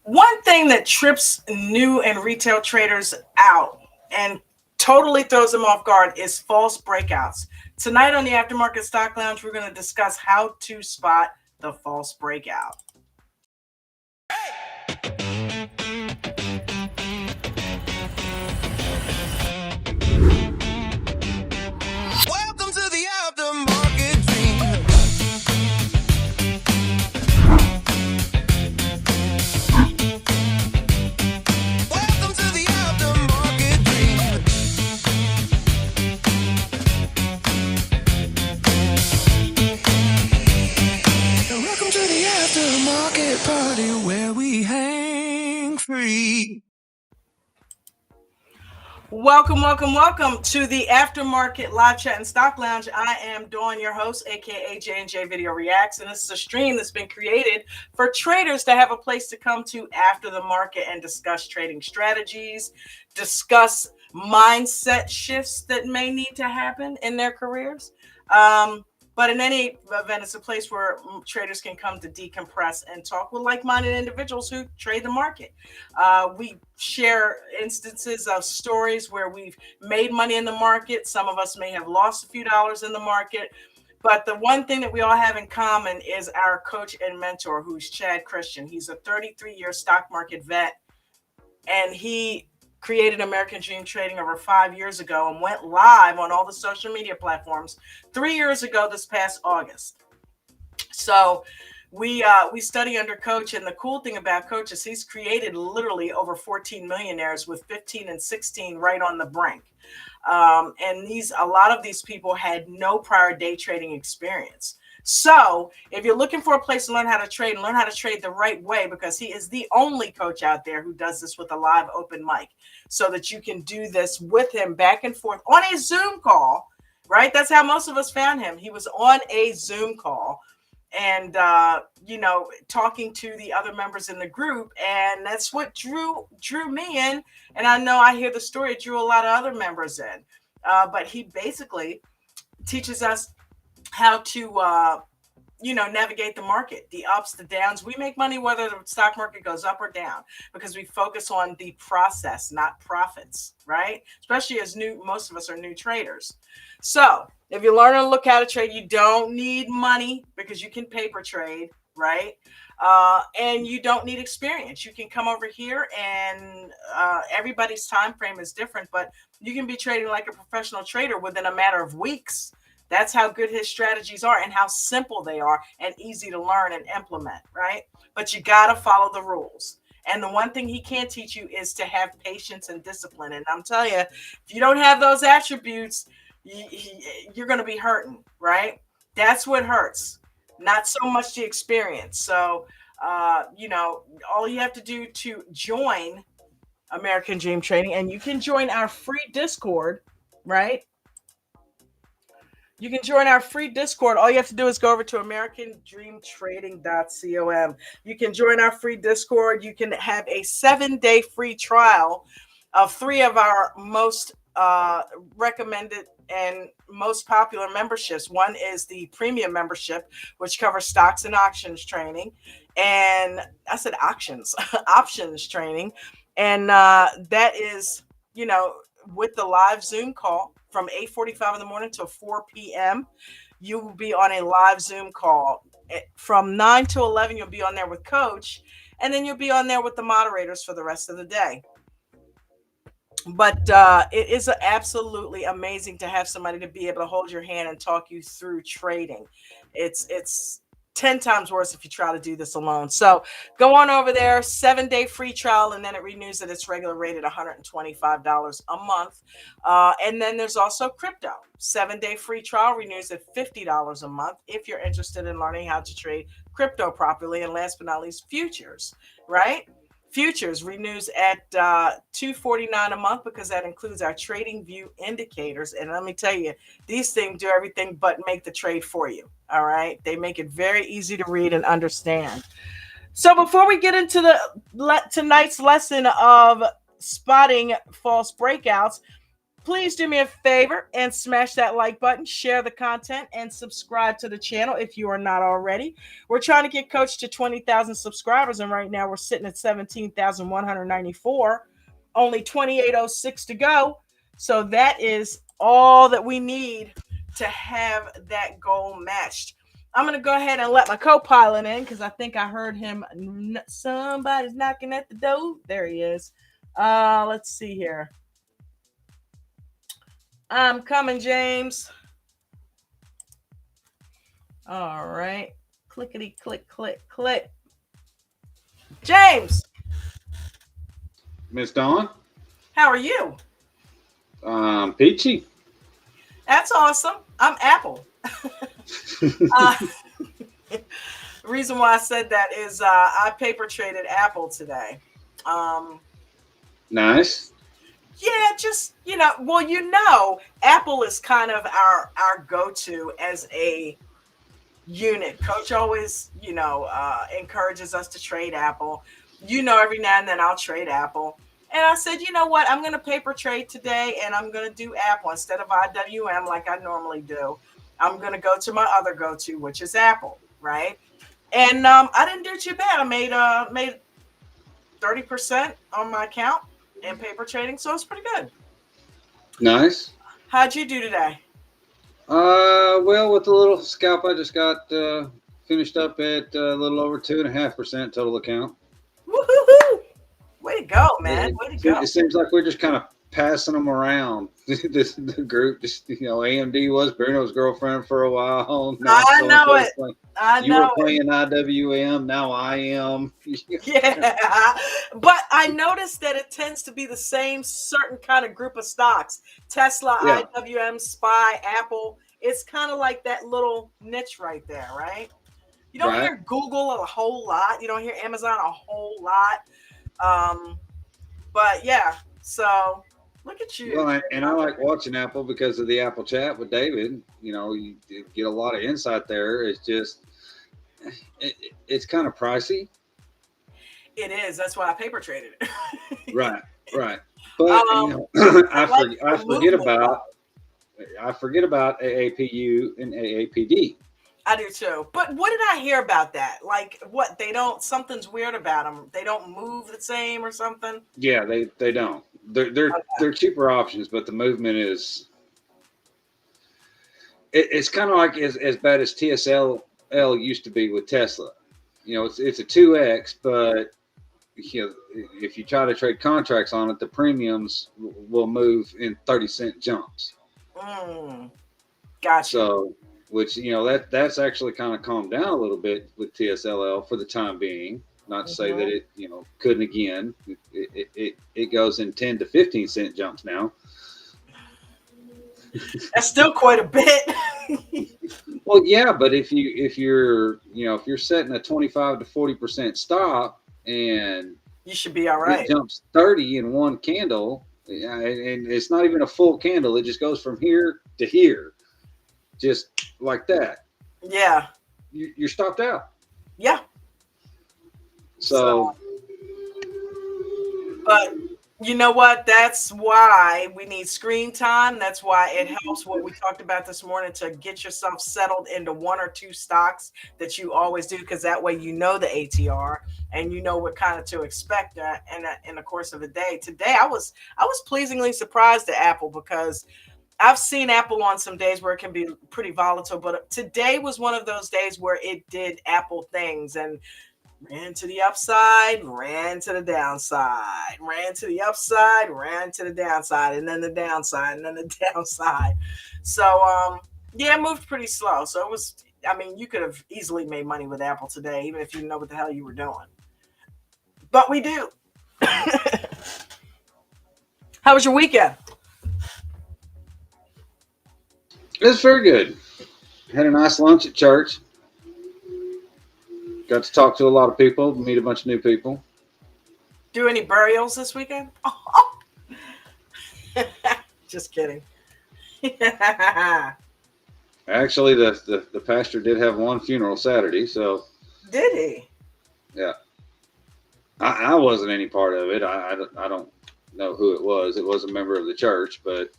One thing that trips new and retail traders out and totally throws them off guard is false breakouts. Tonight on the Aftermarket Stock Lounge, we're going to discuss how to spot the false breakout. Welcome to the aftermarket dream. Welcome to the aftermarket dream. Welcome to the aftermarket party where we hang free. Welcome to the Aftermarket Live Chat and Stock Lounge. I am Dawn, your host, aka J&J Video Reacts, and this is a stream that's been created for traders to have a place to come to after the market and discuss trading strategies, discuss mindset shifts that may need to happen in their careers. But in any event, it's a place where traders can come to decompress and talk with like-minded individuals who trade the market. We share instances of stories where we've made money in the market. Some of us may have lost a few dollars in the market. But the one thing that we all have in common is our coach and mentor, who's Chad Christian. He's a 33-year stock market vet, and he created American Dream Trading over 5 years ago and went live on all the social media platforms 3 years ago this past August. So we study under Coach, and the cool thing about Coach is he's created literally over 14 millionaires with 15 and 16 right on the brink. And a lot of these people had no prior day trading experience. So if you're looking for a place to learn how to trade and learn how to trade the right way, because he is the only coach out there who does this with a live open mic, so that you can do this with him back and forth on a Zoom call, right? That's how most of us found him. He was on a Zoom call and, talking to the other members in the group. And that's what drew me in. And I know I hear the story, it drew a lot of other members in. But he basically teaches us how to, navigate the market, the ups, the downs. We make money whether the stock market goes up or down because we focus on the process, not profits, right? Especially as most of us are new traders. So if you learn to look how to trade, you don't need money because you can paper trade, right? And you don't need experience. You can come over here and everybody's time frame is different, but you can be trading like a professional trader within a matter of weeks. That's how good his strategies are and how simple they are and easy to learn and implement, right? But you got to follow the rules. And the one thing he can't teach you is to have patience and discipline. And I'm telling you, if you don't have those attributes, you're going to be hurting, right? That's what hurts, not so much the experience. So, all you have to do to join American Dream Trading, and you can join our free Discord, right? You can join our free Discord. All you have to do is go over to americandreamtrading.com. You can join our free Discord. You can have a 7-day free trial of 3 of our most recommended and most popular memberships. One is the premium membership, which covers stocks and auctions training. And I said auctions, options training. And that is, with the live Zoom call from 8:45 in the morning till 4 p.m. You will be on a live Zoom call. From 9 to 11, you'll be on there with Coach, and then you'll be on there with the moderators for the rest of the day. But it is absolutely amazing to have somebody to be able to hold your hand and talk you through trading. It's 10 times worse if you try to do this alone. So go on over there, 7-day free trial, and then it renews at its regular rate at $125 a month. And then there's also crypto. 7-day free trial renews at $50 a month if you're interested in learning how to trade crypto properly. And last but not least, futures, right? Futures renews at $249 a month because that includes our Trading View indicators. And let me tell you, these things do everything but make the trade for you. All right. They make it very easy to read and understand. So before we get into tonight's lesson of spotting false breakouts, Please do me a favor and smash that like button, share the content, and subscribe to the channel if you are not already. We're trying to get Coach to 20,000 subscribers, and right now we're sitting at 17,194, only 2,806 to go. So that is all that we need to have that goal matched. I'm going to go ahead and let my co-pilot in because I think I heard him. Somebody's knocking at the door. There he is. Let's see here. I'm coming, James. All right. Clickety, click, click, click. James, Miss Dawn, how are you? peachy. That's awesome. I'm Apple. The reason why I said that is I paper traded Apple today. Nice. Yeah, just Apple is kind of our go-to as a unit. Coach always, encourages us to trade Apple. Every now and then I'll trade Apple. And I said, you know what? I'm going to paper trade today and I'm going to do Apple instead of IWM like I normally do. I'm going to go to my other go-to, which is Apple, right? And I didn't do too bad. I made 30% on my account in paper trading, so it's pretty good. Nice. How'd you do today? Well, with the little scalp I just got finished up at a little over 2.5% total account. Woohoo! Way to go, man. Way to go. It seems like we're just kind of passing them around. The group, just AMD was Bruno's girlfriend for a while. I know it. You were playing IWM, now I am. Yeah, but I noticed that it tends to be the same certain kind of group of stocks. Tesla, Yeah. IWM, SPY, Apple. It's kind of like that little niche right there, right? You don't Right. hear Google a whole lot. You don't hear Amazon a whole lot. But yeah, so look at you. Well, and I like watching Apple because of the Apple chat with David. You get a lot of insight there. It's just, it's kind of pricey. It is. That's why I paper traded it. Right. But I forget about AAPU and AAPD. I do too. But what did I hear about that? Like, what, something's weird about them. They don't move the same or something? Yeah, they don't. They're cheaper options, but the movement is, it's kind of like as bad as TSL used to be with Tesla. It's a 2X, but if you try to trade contracts on it, the premiums will move in 30-cent jumps. Gotcha. So, which that's actually kind of calmed down a little bit with TSLL for the time being. Not to say that it couldn't again. It goes in 10 to 15-cent jumps now. That's still quite a bit. Well, yeah, but if you're setting a 25 to 40% stop, and you should be all right. It jumps 30 in one candle, and it's not even a full candle. It just goes from here to here, just like that. Yeah. You're stopped out. Yeah. So, but you know what? That's why we need screen time. That's why it helps what we talked about this morning to get yourself settled into one or two stocks that you always do, because that way you know the ATR and you know what kind of to expect in the course of a day. Today, I was pleasingly surprised at Apple because I've seen Apple on some days where it can be pretty volatile, but today was one of those days where it did Apple things and ran to the upside, ran to the downside, ran to the upside, ran to the downside, and then the downside, and then the downside. So, yeah, it moved pretty slow. So it was, you could have easily made money with Apple today, even if you know what the hell you were doing. But we do. How was your weekend? it was very good. Had a nice lunch at church. Got to talk to a lot of people, meet a bunch of new people. Do any burials this weekend? Just kidding. Actually, the pastor did have one funeral Saturday, so. Did he? Yeah. I wasn't any part of it. I don't know who it was. It was a member of the church, but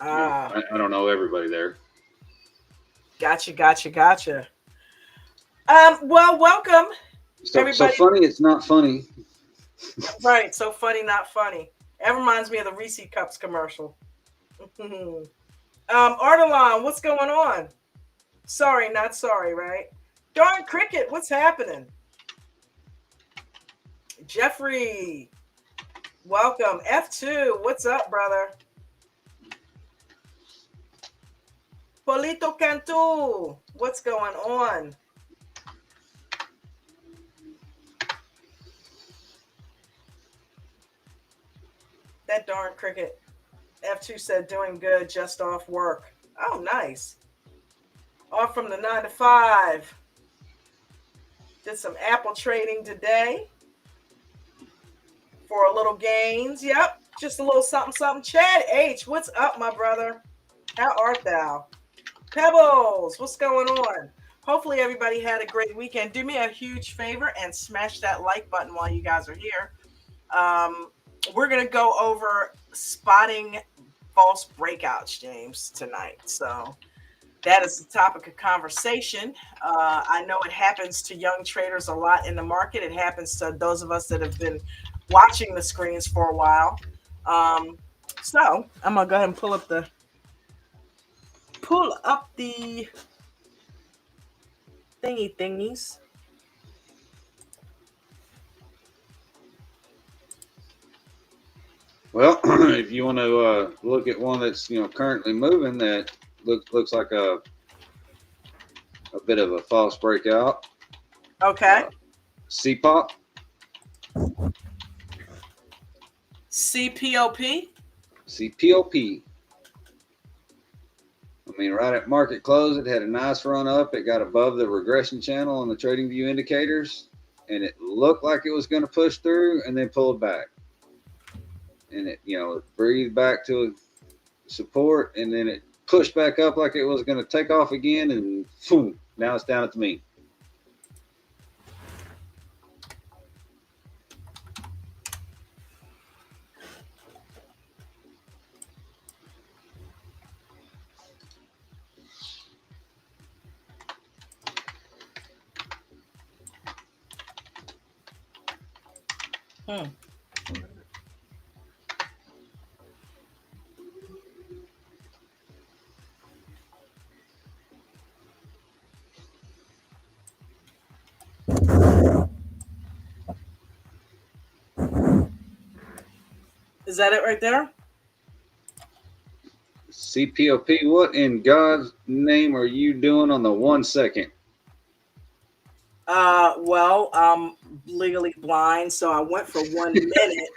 Ah, I don't know everybody there. gotcha. Well, welcome So everybody. funny, it's not funny. Right, so funny, not funny. That reminds me of the Reese Cups commercial. Artelon, what's going on? Sorry, not sorry, right? Darn Cricket, what's happening? Jeffrey, welcome. F2, what's up, brother? Polito Cantu, what's going on? That darn Cricket. F2 said doing good, just off work. Oh, nice. Off from the 9 to 5. Did some Apple trading today for a little gains. Yep, just a little something. Chad H, what's up, my brother? How art thou? Pebbles, what's going on? Hopefully everybody had a great weekend. Do me a huge favor and smash that like button while you guys are here. We're going to go over spotting false breakouts, James, tonight. So that is the topic of conversation. I know it happens to young traders a lot in the market. It happens to those of us that have been watching the screens for a while. So I'm going to go ahead and pull up the thingies. Well, if you want to look at one that's currently moving, that looks like a bit of a false breakout. Okay. CPOP. CPOP. CPOP. I mean, right at market close, it had a nice run up. It got above the regression channel on the trading view indicators, and it looked like it was going to push through and then pulled back. And it, it breathed back to support, and then it pushed back up like it was going to take off again, and boom, now it's down at the mean. Is that it right there? CPOP, what in God's name are you doing on the 1 second? Well, I'm legally blind, so I went for 1 minute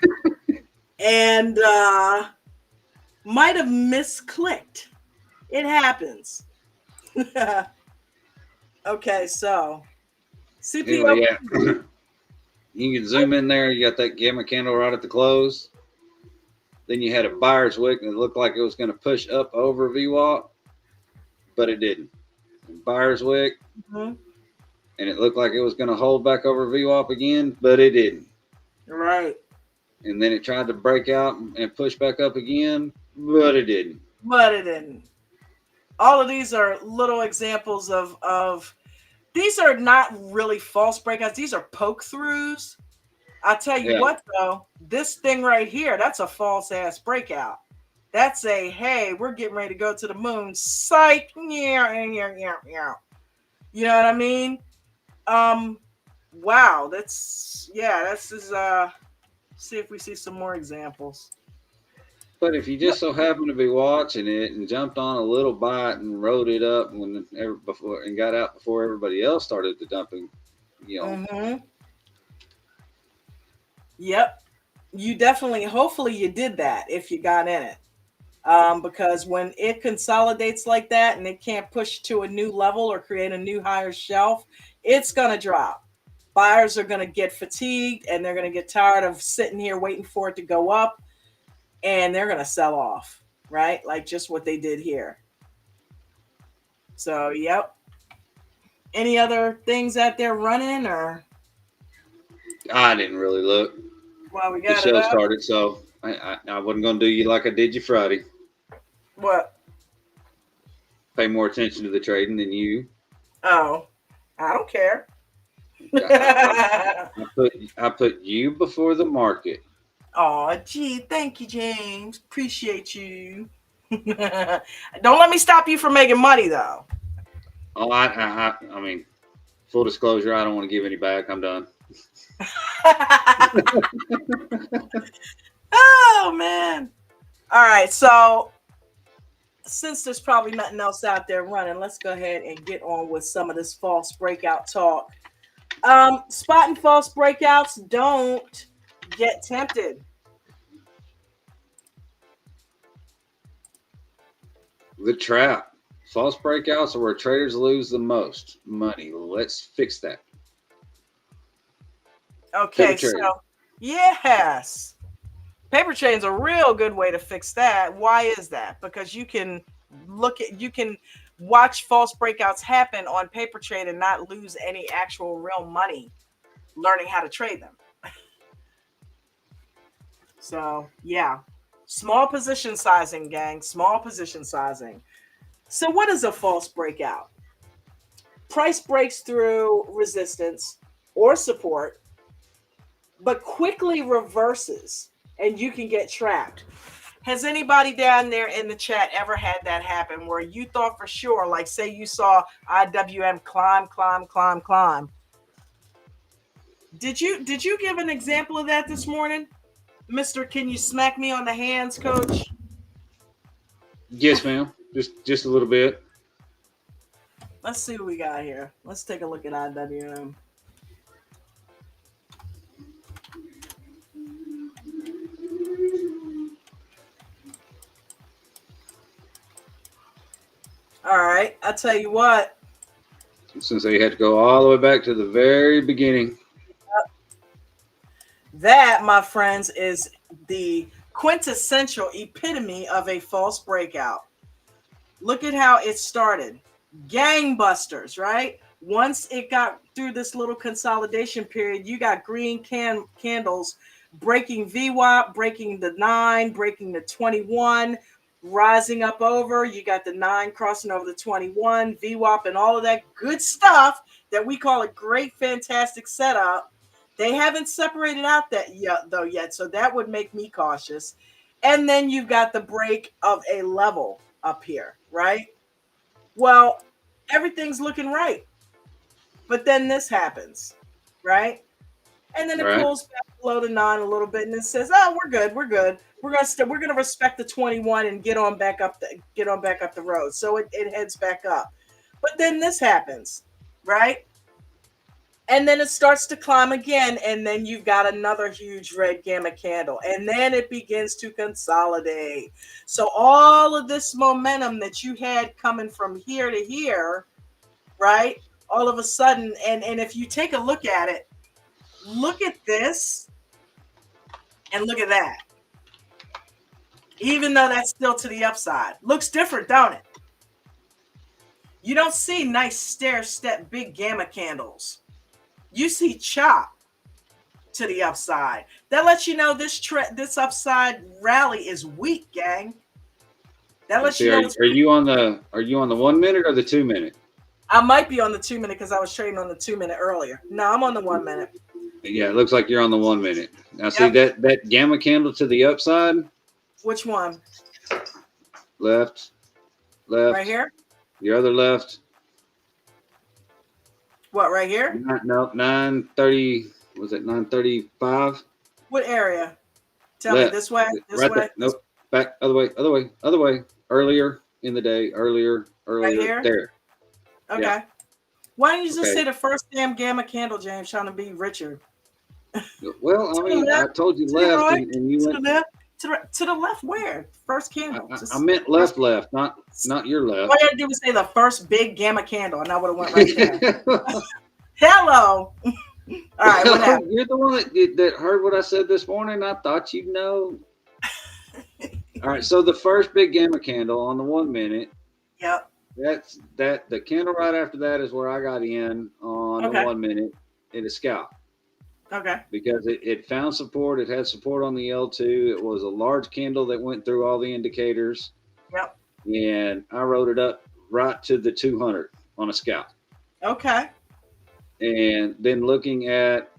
and might have misclicked. It happens. Okay, so CPO. Anyway, yeah. You can zoom in there. You got that gamma candle right at the close. Then you had a buyer's wick, and it looked like it was going to push up over VWAP, but it didn't. Buyer's wick, and it looked like it was going to hold back over VWAP again, but it didn't. Right. And then it tried to break out and push back up again, but it didn't. All of these are little examples of these are not really false breakouts. These are poke throughs. I'll tell you what, though, this thing right here, that's a false ass breakout. That's a, hey, we're getting ready to go to the moon. Psych. Yeah. You know what I mean? Wow. This is see if we see some more examples. But if you just so happen to be watching it and jumped on a little bite and rode it up before and got out before everybody else started the dumping, Yep. You definitely, hopefully you did that if you got in it. Because when it consolidates like that and it can't push to a new level or create a new higher shelf, it's going to drop. Buyers are going to get fatigued and they're going to get tired of sitting here waiting for it to go up, and they're going to sell off, right? Like just what they did here. So, yep. Any other things out there running, or? I didn't really look. Well, we got the show started, so I wasn't going to do you like I did you Friday. What? Pay more attention to the trading than you. Oh, I don't care. I put you before the market. Oh, gee, thank you, James. Appreciate you. Don't let me stop you from making money, though. Oh, I mean, full disclosure, I don't want to give any back. I'm done. Oh, man. All right, so since there's probably nothing else out there running, let's go ahead and get on with some of this false breakout talk. Spotting false breakouts, don't get tempted. The trap. False breakouts are where traders lose the most money. Let's fix that. Okay, Paper so trading. yes, paper trading is a real good way to fix that. Why is that? Because you can watch false breakouts happen on paper trade and not lose any actual real money learning how to trade them. So yeah, small position sizing, gang. Small position sizing. So what is a false breakout? Price breaks through resistance or support, but quickly reverses and you can get trapped. Has anybody down there in the chat ever had that happen where you thought for sure, like say you saw IWM climb? Did you give an example of that this morning? Mr. Can you smack me on the hands, coach? Yes, ma'am. Just a little bit. Let's see what we got here. Let's take a look at IWM. All right, I'll tell you what. Since they had to go all the way back to the very beginning. That, my friends, is the quintessential epitome of a false breakout. Look at how it started. Gangbusters, right? Once it got through this little consolidation period, you got green candles breaking VWAP, breaking the 9, breaking the 21, rising up over. You got the 9 crossing over the 21, VWAP, and all of that good stuff that we call a great, fantastic setup. They haven't separated out that yet, so that would make me cautious. And then you've got the break of a level up here, right? Well, everything's looking right. But then this happens, right? And then it Right. pulls back below the 9 a little bit and it says, "Oh, we're good. We're gonna respect the 21 and get on back up the road." So it heads back up. But then this happens, right? And then it starts to climb again, and then you've got another huge red gamma candle, and then it begins to consolidate. So all of this momentum that you had coming from here to here, right? All of a sudden, and if you take a look at it, look at this and look at that. Even though that's still to the upside, looks different, don't it? You don't see nice stair-step big gamma candles. You see chop to the upside. That lets you know this upside rally is weak, gang. That lets you know. Are you on the 1 minute or the 2 minute? I might be on the 2 minute because I was trading on the 2 minute earlier. No, I'm on the 1 minute. Yeah, it looks like you're on the 1 minute. Now see that gamma candle to the upside? Which one? Left. Right here? The other left. What, right here? No, 9:30. Was it 9:35? What area? Tell Left. me, this way? This right way? there. Nope. Back. Other way. Earlier in the day. Earlier. Right here? There. Okay. Yeah. Why don't you just say the first damn gamma candle, James, trying to be Richard? Well, I mean, I told you left, right, and you went to the left. Where? First candle. I meant left, not your left. All you had to do was say the first big gamma candle, and I would have went right there. Hello. All right, what happened? You're the one that heard what I said this morning. I thought you'd know. All right, so the first big gamma candle on the 1 minute. Yep. That's the candle right after that is where I got in on the 1 minute in a scalp. Okay. Because it found support. It had support on the L2. It was a large candle that went through all the indicators. Yep. and I wrote it up right to the 200 on a scalp. Okay. And then looking at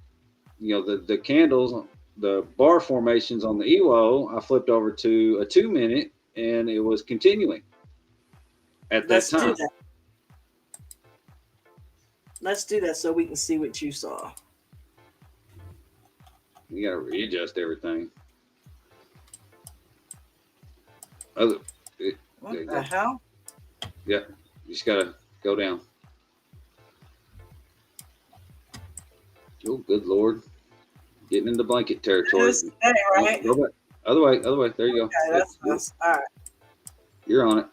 the candles, the bar formations on the EWO, I flipped over to a 2 minute, and it was continuing at that Let's do time. that. Let's do that so we can see what you saw. You got to readjust everything. Other, What the hell? Yeah, you just got to go down. Oh, good Lord. Getting into blanket territory. This day, right? Go back. Other way. There you go. Okay, that's us. All right. You're on it.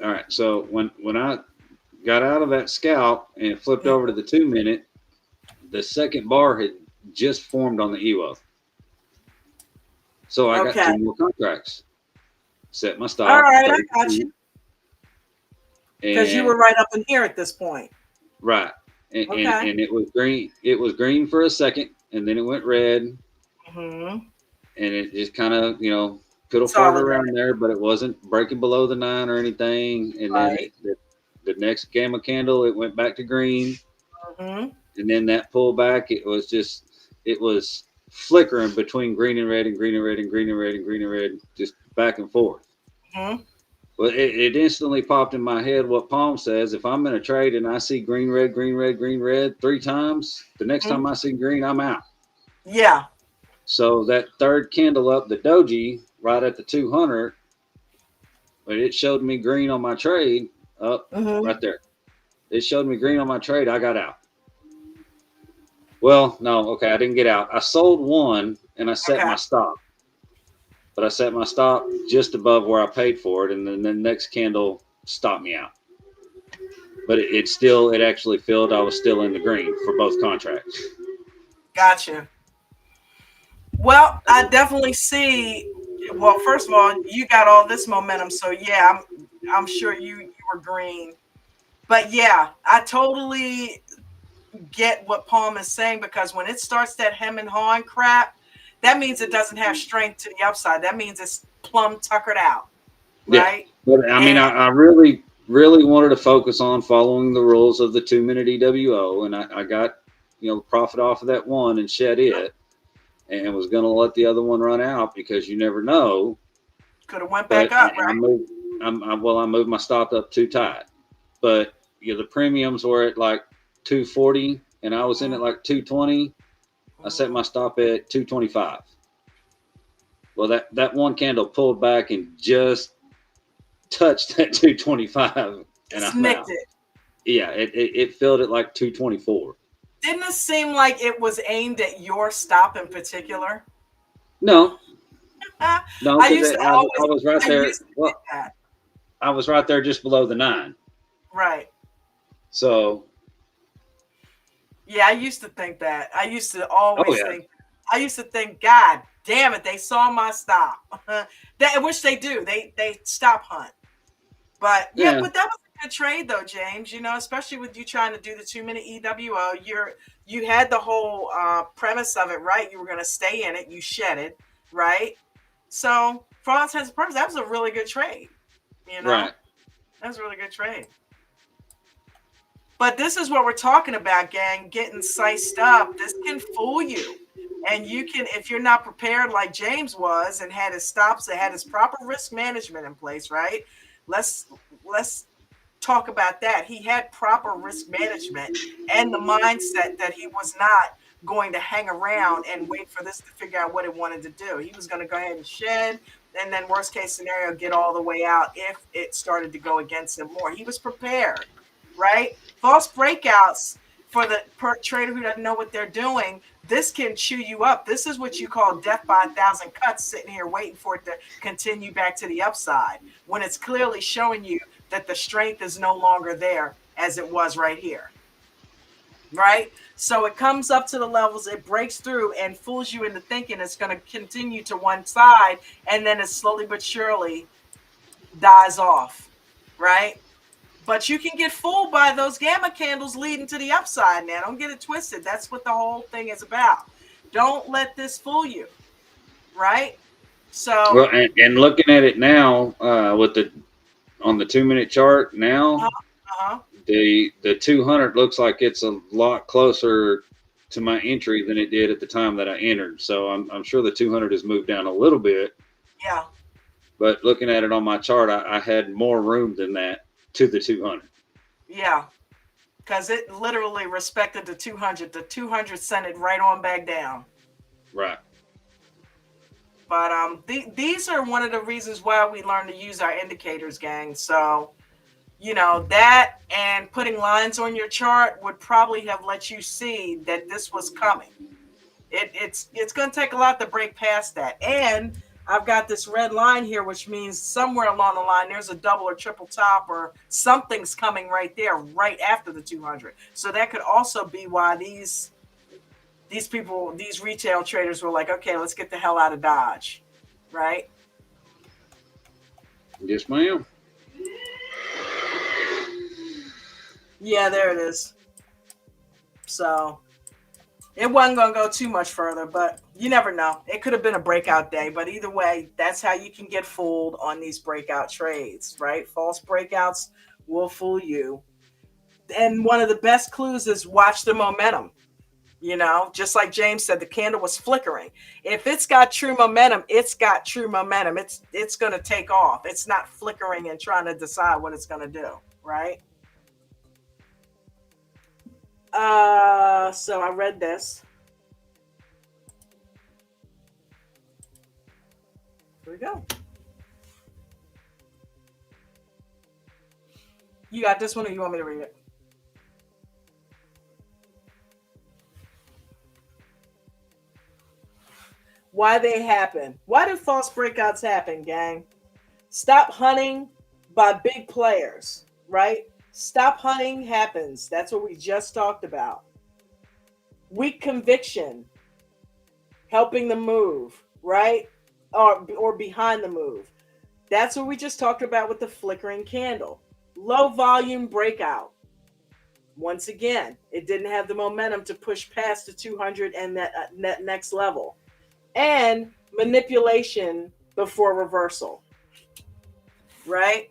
All right. So when I got out of that scalp and flipped over to the 2 minute, the second bar had just formed on the EWO. So I got 2 more contracts. Set my stop. All right, I got you. Because you And were right up in here at this point. right. And, Okay. and it was green. It was green for a second, and then it went red. Mm-hmm. And it just kind of, fiddle farted around there, but it wasn't breaking below the 9 or anything. And Right. then the next gamma candle, it went back to green. Mm-hmm. And then that pullback, it was flickering between green and red and green and red and green and red and green and red, just back and forth. Mm-hmm. Well, it instantly popped in my head what Palm says. If I'm in a trade and I see green, red, green, red, green, red 3 times, the next time I see green, I'm out. Yeah. So that third candle up, the doji, right at the 200, but it showed me green on my trade up right there. It showed me green on my trade. I got out. Well, no, okay, I didn't get out. I sold one and I set my stop. But I set my stop just above where I paid for it, and then the next candle stopped me out. But it actually filled. I was still in the green for both contracts. Gotcha. Well, I definitely see. Well, first of all, you got all this momentum, so yeah, I'm sure you were green. But yeah, I totally get what Palm is saying, because when it starts that hem and hawing crap, that means it doesn't have strength to the upside. That means it's plumb tuckered out, right? Yeah. But I mean, I really, really wanted to focus on following the rules of the 2-minute EWO, and I got profit off of that one and shed it, and was going to let the other one run out because you never know. Could have went back up, right? I moved my stop up too tight, but the premiums were at like 240, and I was in at like 220. I set my stop at 225. Well, that one candle pulled back and just touched that 225, and I'm out. It. Yeah, it filled at like 224. Didn't it seem like it was aimed at your stop in particular? No. No, I was right there. Well, I was right there just below the 9. Right. So. Yeah, I used to think that. I used to always think. I used to think, God damn it, they saw my stop. Which they do. They stop hunt. But yeah, but that was a good trade though, James. Especially with you trying to do the 2-minute EWO, you had the whole premise of it right. You were going to stay in it. You shed it, right? So for all intents and purposes, that was a really good trade. Right. That was a really good trade. But this is what we're talking about, gang. Getting sized up. This can fool you. And you can, if you're not prepared like James was and had his stops and had his proper risk management in place, right? Let's talk about that. He had proper risk management and the mindset that he was not going to hang around and wait for this to figure out what it wanted to do. He was going to go ahead and shed, and then worst case scenario, get all the way out if it started to go against him more. He was prepared, right? False breakouts for the trader who doesn't know what they're doing. This can chew you up. This is what you call death by 1,000 cuts, sitting here waiting for it to continue back to the upside when it's clearly showing you that the strength is no longer there as it was right here. Right? So it comes up to the levels, it breaks through and fools you into thinking it's going to continue to one side, and then it slowly but surely dies off. Right? But you can get fooled by those gamma candles leading to the upside now. Don't get it twisted. That's what the whole thing is about. Don't let this fool you, right? So, Well, and looking at it now, with the on the 2-minute chart now, uh-huh. the 200 looks like it's a lot closer to my entry than it did at the time that I entered. So I'm sure the 200 has moved down a little bit. Yeah. But looking at it on my chart, I had more room than that to the 200. Yeah. Because it literally respected the 200. The 200 sent it right on back down. Right. But these are one of the reasons why we learn to use our indicators, gang. So, you know, that and putting lines on your chart would probably have let you see that this was coming. It's going to take a lot to break past that. And I've got this red line here, which means somewhere along the line, there's a double or triple top or something's coming right there, right after the 200. So that could also be why these people, these retail traders were like, okay, let's get the hell out of Dodge, right? Yes, ma'am. Yeah, there it is. So it wasn't going to go too much further, but you never know. It could have been a breakout day, but either way, that's how you can get fooled on these breakout trades, right? False breakouts will fool you. And one of the best clues is watch the momentum. You know, just like James said, the candle was flickering. If it's got true momentum, it's got true momentum. It's going to take off. It's not flickering and trying to decide what it's going to do, right? So I read this. Here we go. You got this one, or you want me to read it? Why they happen. Why do false breakouts happen, gang? Stop hunting by big players, right? Stop hunting happens. That's what we just talked about. Weak conviction, helping the move, right? Or behind the move. That's what we just talked about with the flickering candle. Low volume breakout. Once again, it didn't have the momentum to push past the 200 and that next level. And manipulation before reversal, right?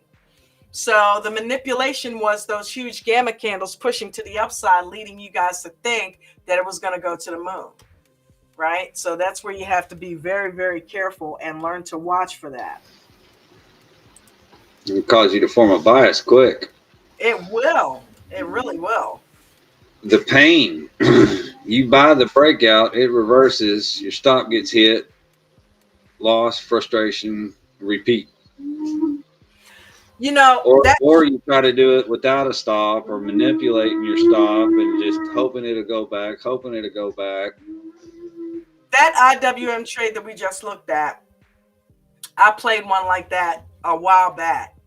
So the manipulation was those huge gamma candles pushing to the upside, leading you guys to think that it was going to go to the moon, right? So that's where you have to be very, very careful and learn to watch for that. It will cause you to form a bias quick. It will. It really will. The pain. You buy the breakout, it reverses, your stop gets hit, loss, frustration, repeat. You know, or you try to do it without a stop or manipulating your stop and just hoping it'll go back. That IWM trade that we just looked at, I played one like that a while back.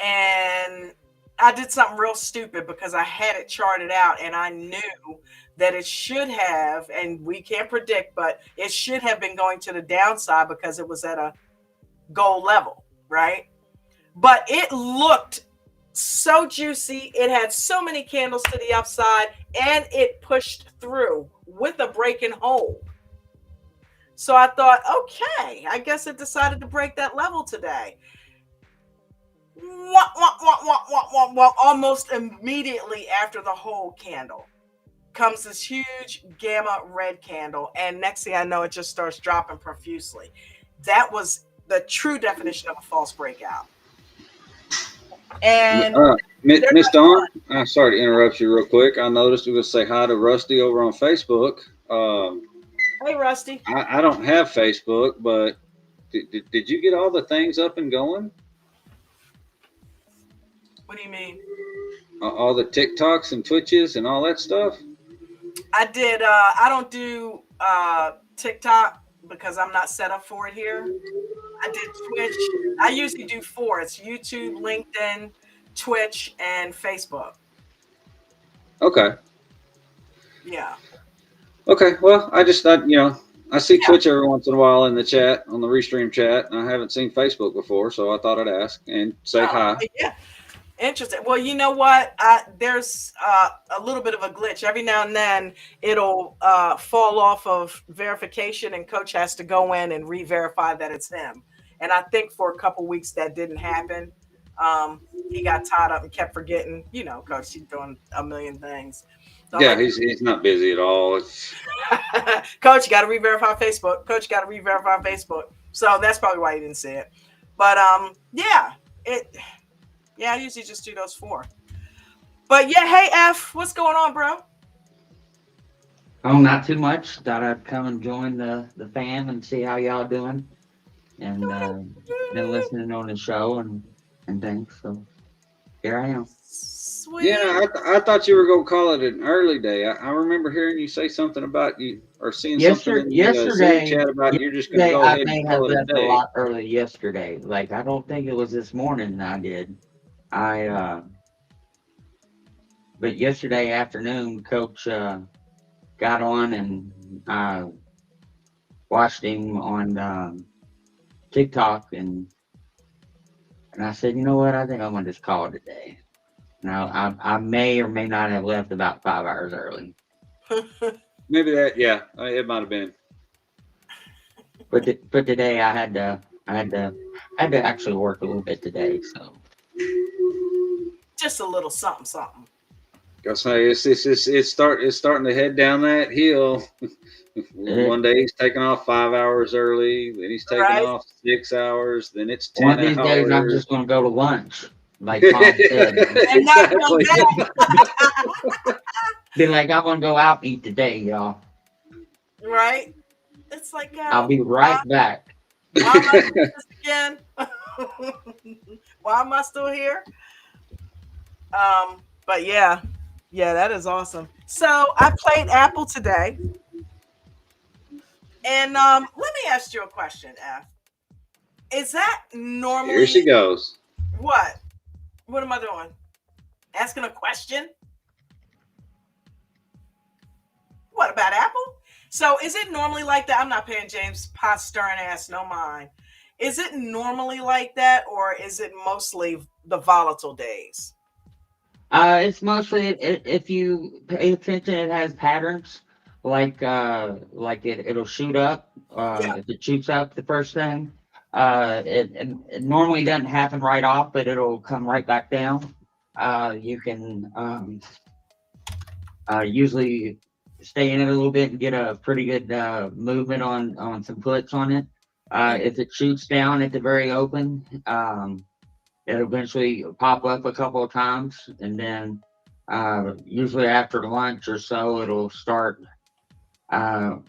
And I did something real stupid because I had it charted out and I knew that it should have, and we can't predict, but it should have been going to the downside because it was at a gold level, right? But it looked so juicy. It had so many candles to the upside and it pushed through with a break and hold. So I thought, okay, I guess it decided to break that level today. Well, almost immediately after the whole candle comes this huge gamma red candle, and next thing I know, it just starts dropping profusely. That was the true definition of a false breakout. And Miss Dawn, I'm sorry to interrupt you real quick. I noticed we will say hi to Rusty over on Facebook. Hey, Rusty. I don't have Facebook, but did you get all the things up and going? What do you mean? All the TikToks and Twitches and all that stuff? I did. I don't do TikTok because I'm not set up for it here. I did Twitch. I usually do 4. It's YouTube, LinkedIn, Twitch, and Facebook. Okay. Yeah. Okay. Well, I just thought, I see Twitch every once in a while in the chat, on the Restream chat, and I haven't seen Facebook before, so I thought I'd ask and say hi. Yeah. Interesting. Well, you know what? There's a little bit of a glitch. Every now and then it'll fall off of verification, and coach has to go in and re-verify that it's him. And I think for a couple weeks that didn't happen. He got tied up and kept forgetting. You know, coach, he's doing a million things. So I'm Yeah, like, he's not busy at all. It's coach, you got to re-verify Facebook. Coach, you got to re-verify Facebook. So that's probably why he didn't see it. But yeah, it. Yeah, I usually just do those four. But yeah, hey F, what's going on, bro? Oh, not too much. Thought I'd come and join the fam and see how y'all doing, and been listening on the show and things. So here I am. yeah. Sweet. I thought you were gonna call it an early day. I remember hearing you say something about you or seeing something in the Zoom chat about you're just gonna Yesterday go I ahead and may have call it a left a day. lot early yesterday. Like I don't think it was this morning I did. I but yesterday afternoon, Coach got on and I watched him on TikTok and I said, you know what? I think I'm gonna just call it a day. Now, I may or may not have left about 5 hours early, Maybe that. Yeah, it might have been. but today I had to actually work a little bit today. So Just a little something, something. I say it's starting to head down that hill. it, One day he's taking off 5 hours early, then he's taking Right? off 6 hours, then it's one ten of these days I'm hours. just gonna go to lunch, like Tom said. And not come Exactly. back. Be like, I'm gonna go out and eat today, y'all. Right? It's like, I'll be why, right back. why am I doing this again? Why am I still here? But yeah, that is awesome. So I played Apple today, and let me ask you a question, F. Is that Here normally she goes. what? What am I doing? Asking a question? What about Apple? So is it normally like that? I'm not paying James pot stirring ass no mind. Is it normally like that, or is it mostly the volatile days? It's mostly if you pay attention, it has patterns. Like it'll shoot up. Yeah. If it shoots up the first thing, it normally doesn't happen right off, but it'll come right back down. You can usually stay in it a little bit and get a pretty good movement on some puts on it. If it shoots down at the very open, it'll eventually pop up a couple of times, and then usually after lunch or so, it'll start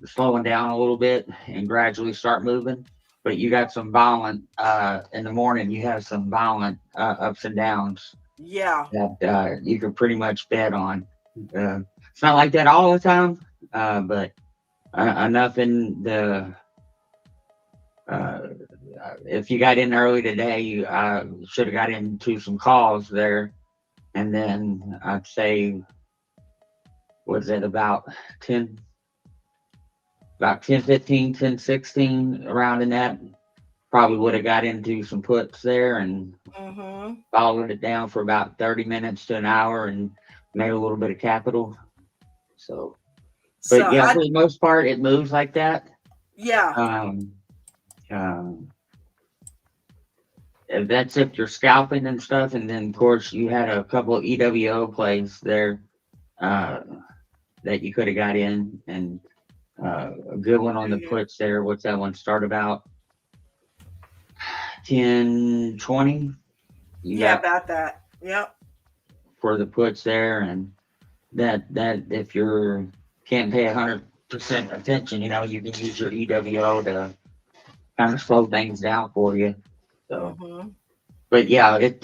slowing down a little bit and gradually start moving. But you got some violent in the morning. You have some violent ups and downs Yeah. that you can pretty much bet on. It's not like that all the time, but enough in the if you got in early today, you should have got into some calls there. And then I'd say, was it about 10, about 10, 15, 10, 16 around in that? Probably would have got into some puts there and Mm-hmm. followed it down for about 30 minutes to an hour and made a little bit of capital. So, So but yeah, how? for the most part, it moves like that. Yeah. Um, um, that's if you're scalping and stuff. And then, of course, you had a couple of EWO plays there uh, that you could have got in, and a good one on the puts there. What's that one? Start about 10, 20. You Yeah, got about that. Yep. for the puts there, and that if you're can't pay 100% attention, you know, you can use your EWO to kind of slow things down for you. So, Mm-hmm. but yeah, it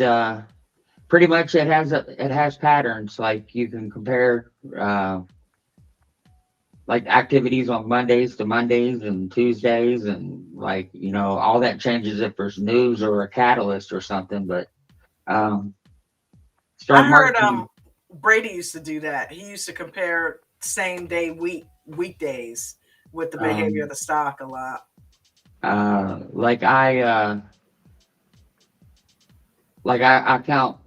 pretty much it has patterns. Like you can compare like activities on Mondays to Mondays and Tuesdays, and like you know all that changes if there's news or a catalyst or something. But um, I start heard marking Brady used to do that. He used to compare same day weekdays with the behavior of um, the stock a lot. like I like I count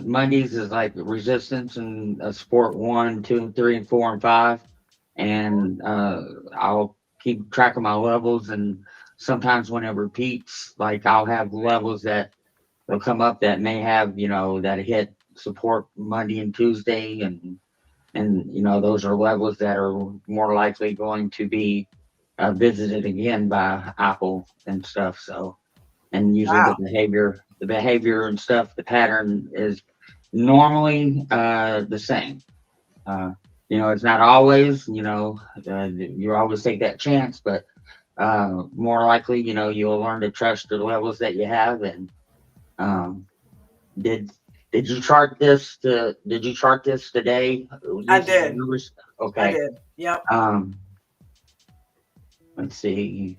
Mondays as like resistance and sport 1, 2, 3, and 4 and 5, and I'll keep track of my levels. And sometimes when it repeats, like I'll have levels that will come up that may have that hit support Monday and Tuesday, and those are levels that are more likely going to be visited again by Apple and stuff. So, and usually Wow. the behavior and stuff, the pattern is normally the same. Uh, it's not always, you always take that chance, but more likely, you'll learn to trust the levels that you have. And um, did did you chart this? Did you chart this today? I Using the did. numbers? I Okay. did. Yep. Let's see.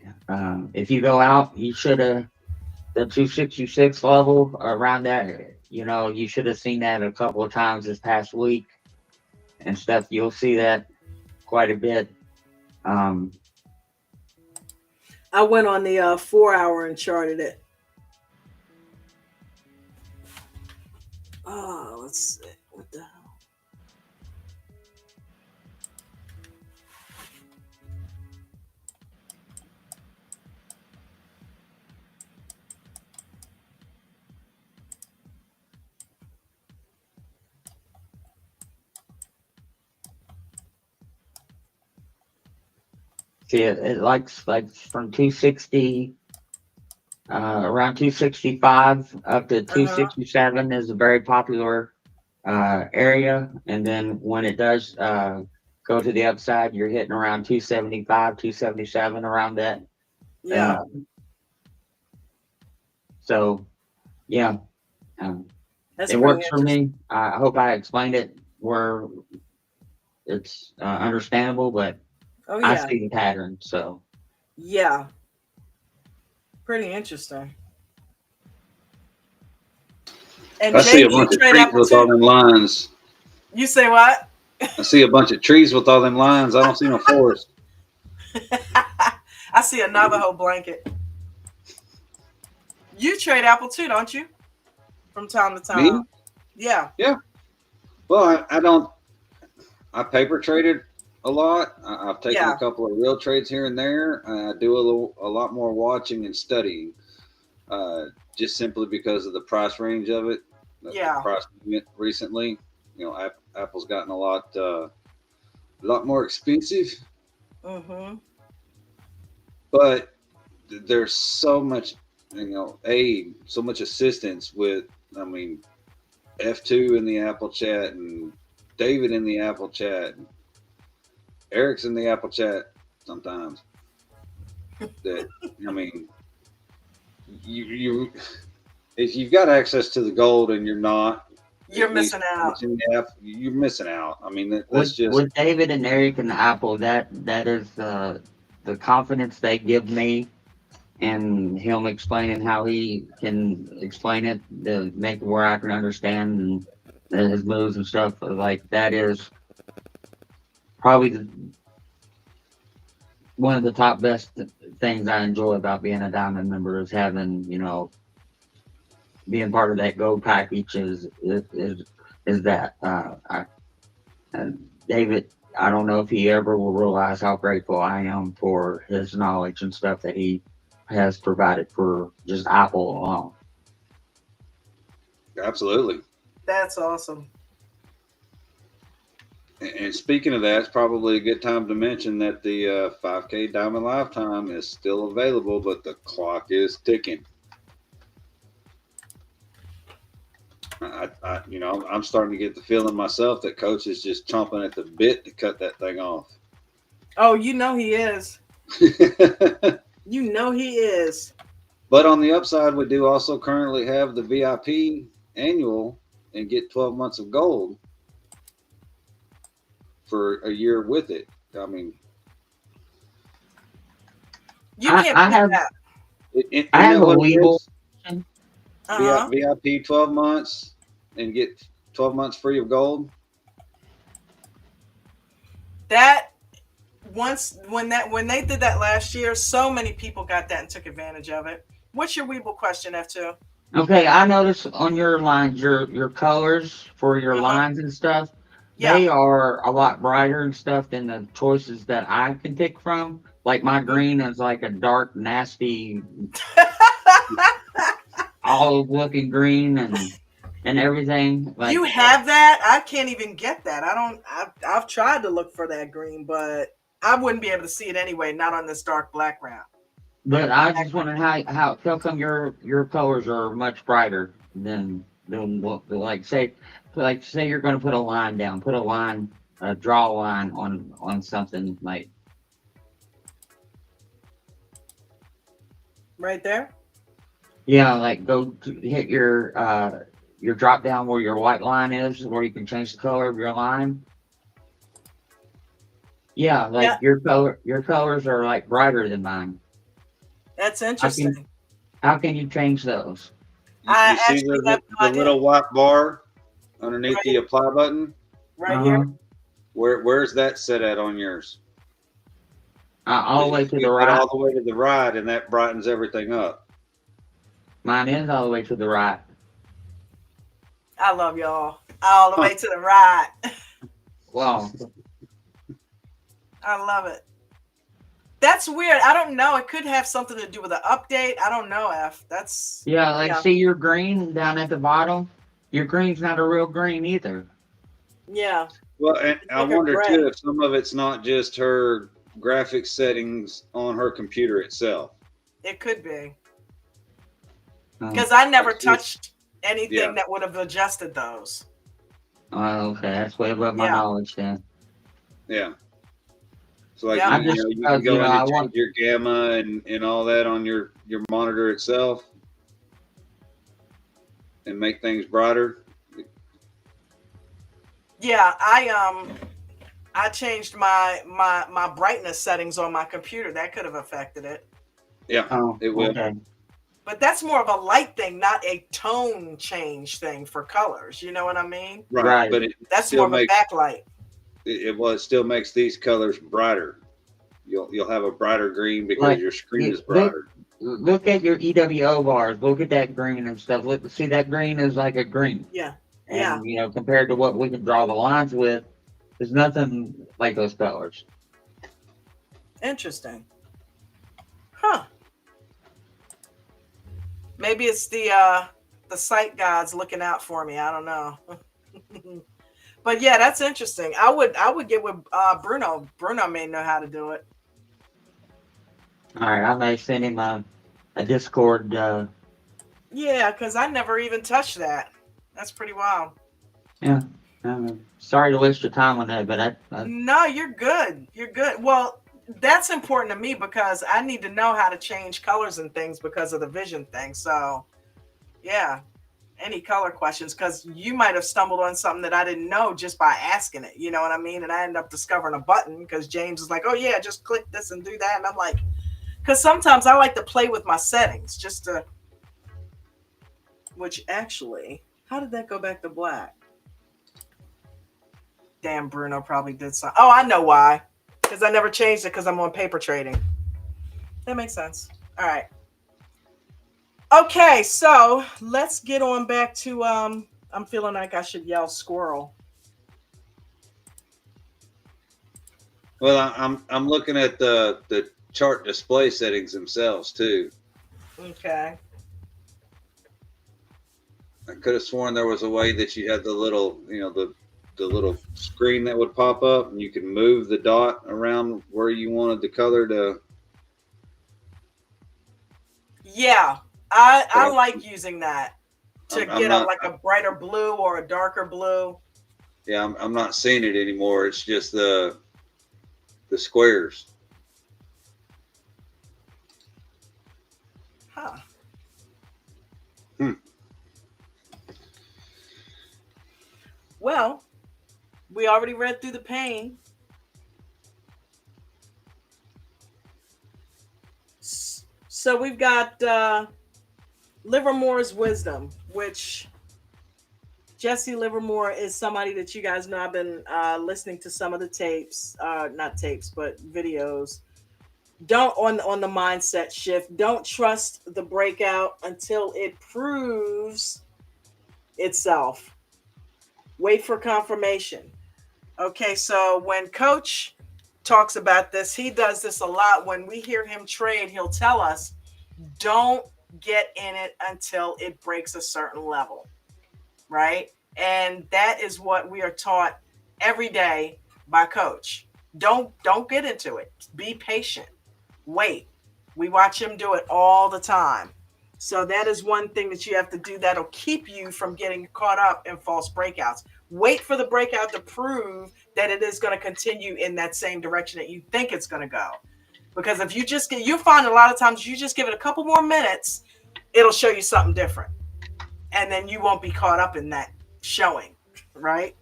If you go out, you should have the 266 level around that. You should have seen that a couple of times this past week and stuff. You'll see that quite a bit. Um, I went on the 4 hour and charted it. Oh, let's see. What the hell? See, it likes like from 260, around 265 up to Uh-huh. 267 is a very popular area. And then when it does go to the upside, you're hitting around 275, 277 around that. Yeah. Uh, so yeah, um, That's it pretty works for interesting. me. I hope I explained it where it's understandable, but Oh I yeah. see the pattern. So Yeah. Pretty interesting. And I see a Jamie, you bunch of trade trees Apple with all too? them lines. You say what? I see a bunch of trees with all them lines. I don't see no forest. I see a Navajo blanket. You trade Apple too, don't you? From time to time. Me? Yeah. Yeah. Well, I don't. I paper traded a lot. I've taken a Yeah. couple of real trades here and there. I do a lot more watching and studying, just simply because of the price range of it. The Yeah. price movement recently, Apple's gotten a lot more expensive, Mm-hmm. but there's so much, aid, so much assistance with. I mean, F2 in the Apple chat and David in the Apple chat. Eric's in the Apple chat sometimes. That I mean, you if you've got access to the gold and you're not You're at least missing out. watching the app, you're missing out. I mean, that's with just with David and Eric and Apple, that is the confidence they give me, and him explaining how he can explain it to make it where I can understand, and his moves and stuff. Like that is probably one of the top best things I enjoy about being a diamond member is having being part of that gold package is that and David, I don't know if he ever will realize how grateful I am for his knowledge and stuff that he has provided for just Apple alone. absolutely. That's awesome. And speaking of that, it's probably a good time to mention that the 5K Diamond Lifetime is still available, but the clock is ticking. I'm starting to get the feeling myself that Coach is just chomping at the bit to cut that thing off. Oh, you know he is. You know he is. But on the upside, we do also currently have the VIP annual and get 12 months of gold for a year with it. I mean, You can't I beat have that. isn't I have that a what it Weeble. is? Uh-huh. VIP 12 months and get 12 months free of gold. That when they did that last year, so many people got that and took advantage of it. What's your Weeble question, F2? Okay, I noticed on your lines, your colors for your Uh-huh. lines and stuff, Yeah. they are a lot brighter and stuff than the choices that I can pick from. Like my green is like a dark, nasty, olive looking green and everything. You Like, have that? I can't even get that. I don't. I've tried to look for that green, but I wouldn't be able to see it anyway. Not on this dark background. but I just Background. wondering how come your colors are much brighter than what like say you're going to put a line down, put a line, draw a line on something like. Right there. Yeah, like go to hit your drop down where your white line is, where you can change the color of your line. Yeah, Yeah, like your colors are like brighter than mine. that's How can interesting. how can you change those? You I see actually have the no idea. little white bar underneath the Right, apply button? right here. Uh-huh. Where's that set at on yours? All Because the you way can to the get that right. all the way to the right, and that brightens everything up. Mine is all the way to the right. I love y'all. All the Huh. way to the right. Well, I love it. That's weird. I don't know. It could have something to do with the update. I don't know, F. That's yeah, like yeah. see your green down at the bottom. Your green's not a real green either. Yeah. Well, and It's I like a wonder too gray. if some of it's not just her graphics settings on her computer itself. It could be. Oh, Because I Like never she's, touched yeah, anything that would have adjusted those. okay, that's way above my Yeah. knowledge then. yeah. So like Yep. I you just know you can because go in I and change want. your gamma and all that on your monitor itself and make things brighter. Yeah. I changed my brightness settings on my computer. That could have affected it. Yeah, Oh, it will. okay. But that's more of a light thing, not a tone change thing for colors. You know what I mean? Right, Right. but it That's more still of a makes backlight. it still makes these colors brighter. You'll have a brighter green because Like your screen you is brighter. look at your EWO bars. Look at that green and stuff. Look, see that green is like a green, Yeah. Yeah. and compared to what we can draw the lines with, there's nothing like those colors. Interesting. Huh. Maybe it's the sight gods looking out for me. I don't know. But yeah, that's interesting. I would get with Bruno. Bruno may know how to do it. All right, I may send him a Discord. Yeah, because I never even touched that. That's pretty wild. Yeah. Sorry to waste your time on that, but I No, you're good. You're good. Well, that's important to me because I need to know how to change colors and things because of the vision thing. So, yeah, any color questions because you might have stumbled on something that I didn't know just by asking it. You know what I mean? And I end up discovering a button because James is like, "Oh yeah, just click this and do that," and I'm like, because sometimes I like to play with my settings just to. Which actually, how did that go back to black? Damn, Bruno probably did something. Oh, I know why. Because I never changed it because I'm on paper trading. That makes sense. All right. Okay, so let's get on back to I'm feeling like I should yell squirrel. Well, I'm looking at the chart display settings themselves too. Okay. I could have sworn there was a way that you had the little, the little screen that would pop up, and you could move the dot around where you wanted the color to. Yeah. I But like using that to I'm get a not. like a brighter blue or a darker blue. Yeah, I'm not seeing it anymore. It's just the squares. Huh. Hmm. Well, we already read through the pain. So we've got Livermore's wisdom, which Jesse Livermore is somebody that you guys know. I've been listening to some of the tapes, not tapes, but videos. Don't on the mindset shift. Don't trust the breakout until it proves itself. Wait for confirmation. Okay, so when Coach talks about this, he does this a lot. When we hear him trade, he'll tell us, don't get in it until it breaks a certain level, right? And that is what we are taught every day by Coach. Don't get into it. Be patient. Wait. We watch him do it all the time. So that is one thing that you have to do that'll keep you from getting caught up in false breakouts. Wait for the breakout to prove that it is going to continue in that same direction that you think it's going to go. Because if you just you'll find a lot of times you just give it a couple more minutes, it'll show you something different. And then you won't be caught up in that showing, right?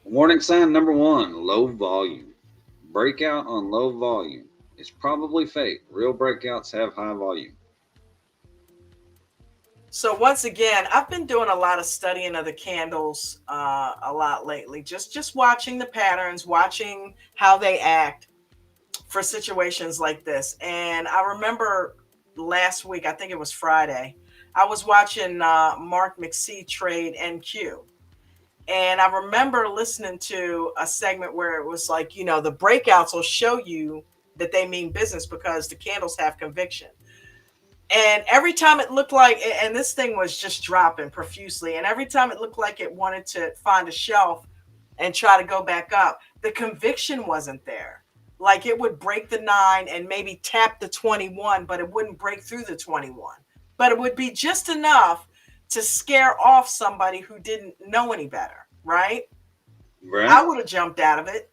Warning sign number 1, low volume. Breakout on low volume. It's probably fake. Real breakouts have high volume. So once again, I've been doing a lot of studying of the candles a lot lately. Just watching the patterns, watching how they act for situations like this. And I remember last week, I think it was Friday, I was watching Mark McSee trade NQ. And I remember listening to a segment where it was like, you know, the breakouts will show you that they mean business because the candles have conviction. And every time it looked like, and this thing was just dropping profusely, and every time it looked like it wanted to find a shelf and try to go back up, the conviction wasn't there. Like it would break the 9 and maybe tap the 21, but it wouldn't break through the 21. But it would be just enough to scare off somebody who didn't know any better, right? Right. I would have jumped out of it.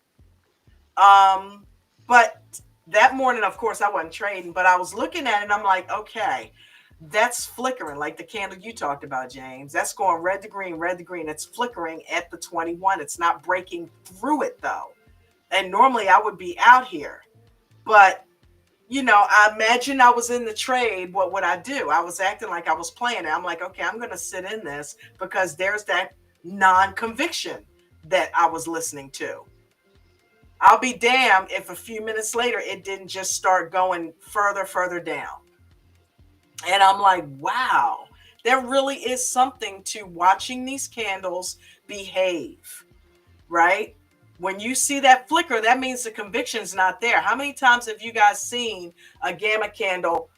But that morning, of course, I wasn't trading, but I was looking at it and I'm like, okay, that's flickering, like the candle you talked about, James. That's going red to green, red to green. It's flickering at the 21. It's not breaking through it, though. And normally I would be out here. But, you know, I imagine I was in the trade. What would I do? I was acting like I was playing it. I'm like, okay, I'm going to sit in this because there's that non-conviction that I was listening to. I'll be damned if a few minutes later it didn't just start going further down. And I'm like, wow, there really is something to watching these candles behave, right? When you see that flicker, that means the conviction's not there. How many times have you guys seen a gamma candle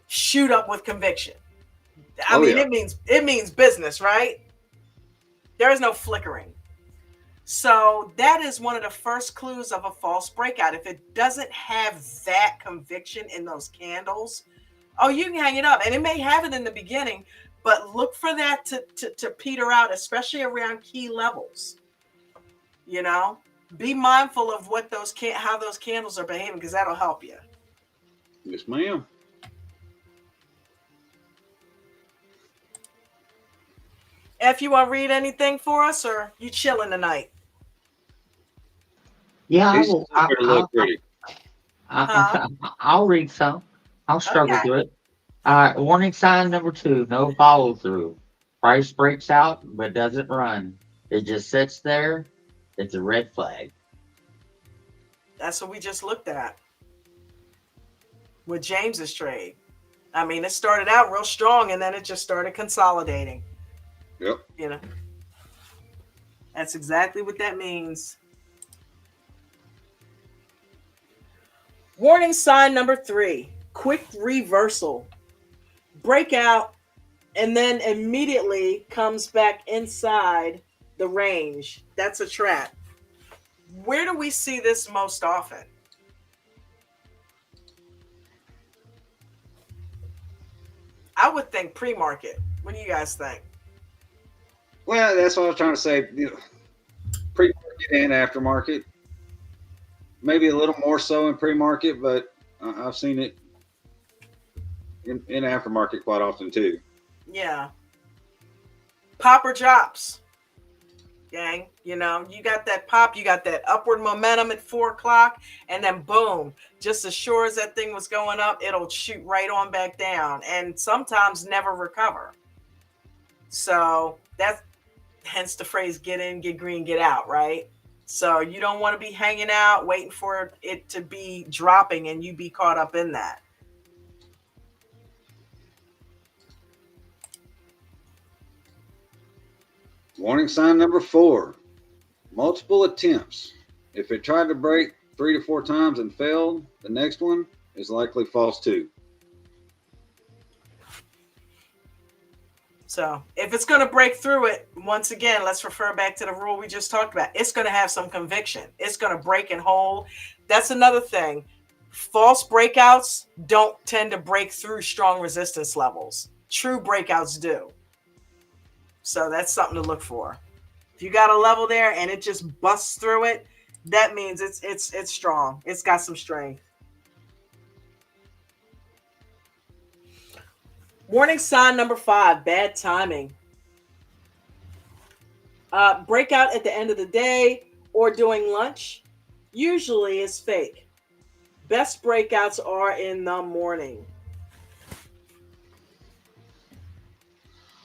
shoot up with conviction? I mean, yeah. It means business, right? There is no flickering. So that is one of the first clues of a false breakout. If it doesn't have that conviction in those candles, oh, you can hang it up. And it may have it in the beginning, but look for that to peter out, especially around key levels. You know, be mindful of what how those candles are behaving, because that'll help you. Yes, ma'am. If you want to read anything for us, or you chilling tonight? Yeah, I'll read some. I'll struggle through it. Warning sign number 2, no follow through. Price breaks out, but doesn't run. It just sits there. It's a red flag. That's what we just looked at with James's trade. I mean, it started out real strong and then it just started consolidating. Yep. You know, that's exactly what that means. Warning sign number 3, quick reversal. Breakout and then immediately comes back inside the range. That's a trap. Where do we see this most often? I would think pre-market. What do you guys think? Well, that's what I was trying to say. You know, pre-market and aftermarket. Maybe a little more so in pre-market, but I've seen it in aftermarket quite often too. Yeah. Pop or drops. Gang, you know, you got that pop, you got that upward momentum at 4 o'clock, and then boom, just as sure as that thing was going up, it'll shoot right on back down and sometimes never recover. So hence the phrase get in, get green, get out, right? So you don't want to be hanging out waiting for it to be dropping and you be caught up in that. Warning sign number 4, multiple attempts. If it tried to break 3 to 4 times and failed, the next one is likely false too. So if it's going to break through it, once again, let's refer back to the rule we just talked about. It's going to have some conviction. It's going to break and hold. That's another thing. False breakouts don't tend to break through strong resistance levels. True breakouts do. So that's something to look for. If you got a level there and it just busts through it, that means it's strong. It's got some strength. Warning sign number 5, bad timing. Breakout at the end of the day or during lunch usually is fake. Best breakouts are in the morning.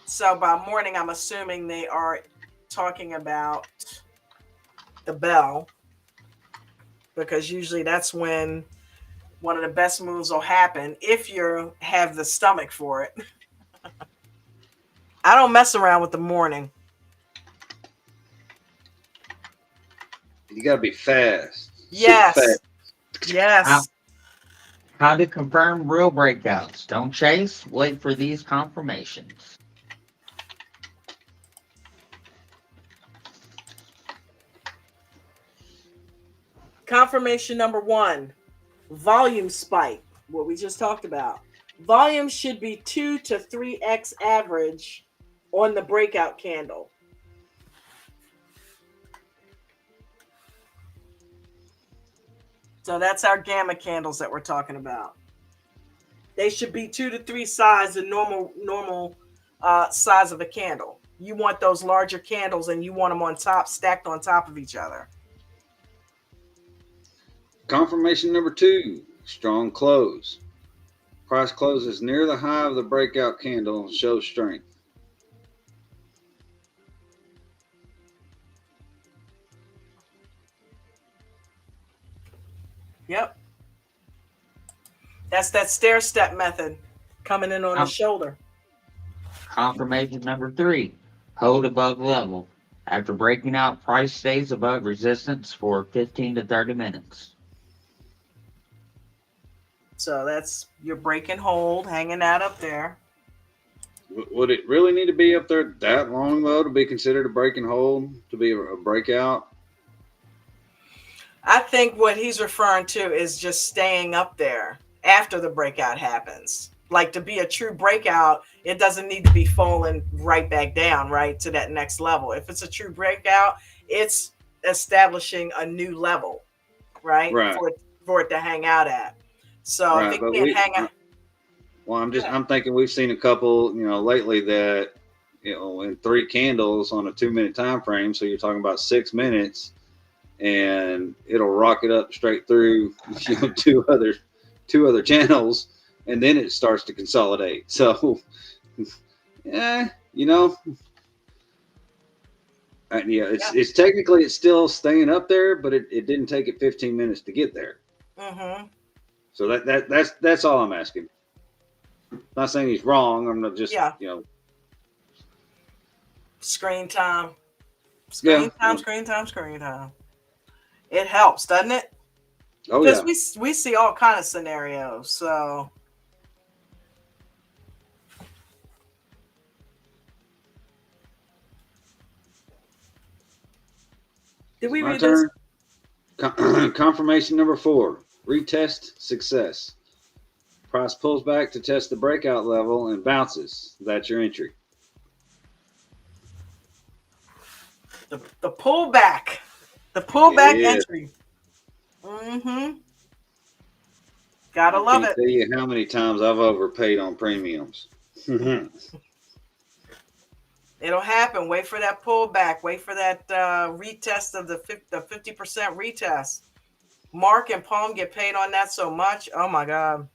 So by morning, I'm assuming they are talking about the bell, because usually that's when one of the best moves will happen if you have the stomach for it. I don't mess around with the morning. You got to be fast. Yes. Super fast. Yes. How to confirm real breakouts. Don't chase. Wait for these confirmations. Confirmation number 1, volume spike, what we just talked about. Volume should be 2 to 3x average on the breakout candle. So that's our gamma candles that we're talking about. They should be 2 to 3 size the normal size of a candle. You want those larger candles and you want them on top, stacked on top of each other. Confirmation number 2, strong close. Price closes near the high of the breakout candle and shows strength. Yep. That's that stair step method coming in on the shoulder. Confirmation number 3, hold above level. After breaking out, price stays above resistance for 15 to 30 minutes. So that's your break and hold, hanging out up there. Would it really need to be up there that long, though, to be considered a break and hold, to be a breakout? I think what he's referring to is just staying up there after the breakout happens. Like, to be a true breakout, it doesn't need to be falling right back down, right, to that next level. If it's a true breakout, it's establishing a new level, right, for it to hang out at. So if it can't hang out. Well, I'm thinking we've seen a couple, lately that, in 3 candles on a 2-minute time frame. So you're talking about 6 minutes, and it'll rocket up straight through, two other channels, and then it starts to consolidate. So, it's technically it's still staying up there, but it didn't take it 15 minutes to get there. Mm-hmm. So that's all I'm asking. Not saying he's wrong. I'm not just Screen time. Screen time. It helps, doesn't it? Oh yeah. Because we see all kind of scenarios. So did we read this? Confirmation number 4. Retest success. Price pulls back to test the breakout level and bounces. That's your entry. The pullback. The pullback entry. Mm-hmm. Gotta love it. I can't tell you how many times I've overpaid on premiums. It'll happen. Wait for that pullback. Wait for that retest of the 50% retest. Mark and Palm get paid on that so much. Oh my God.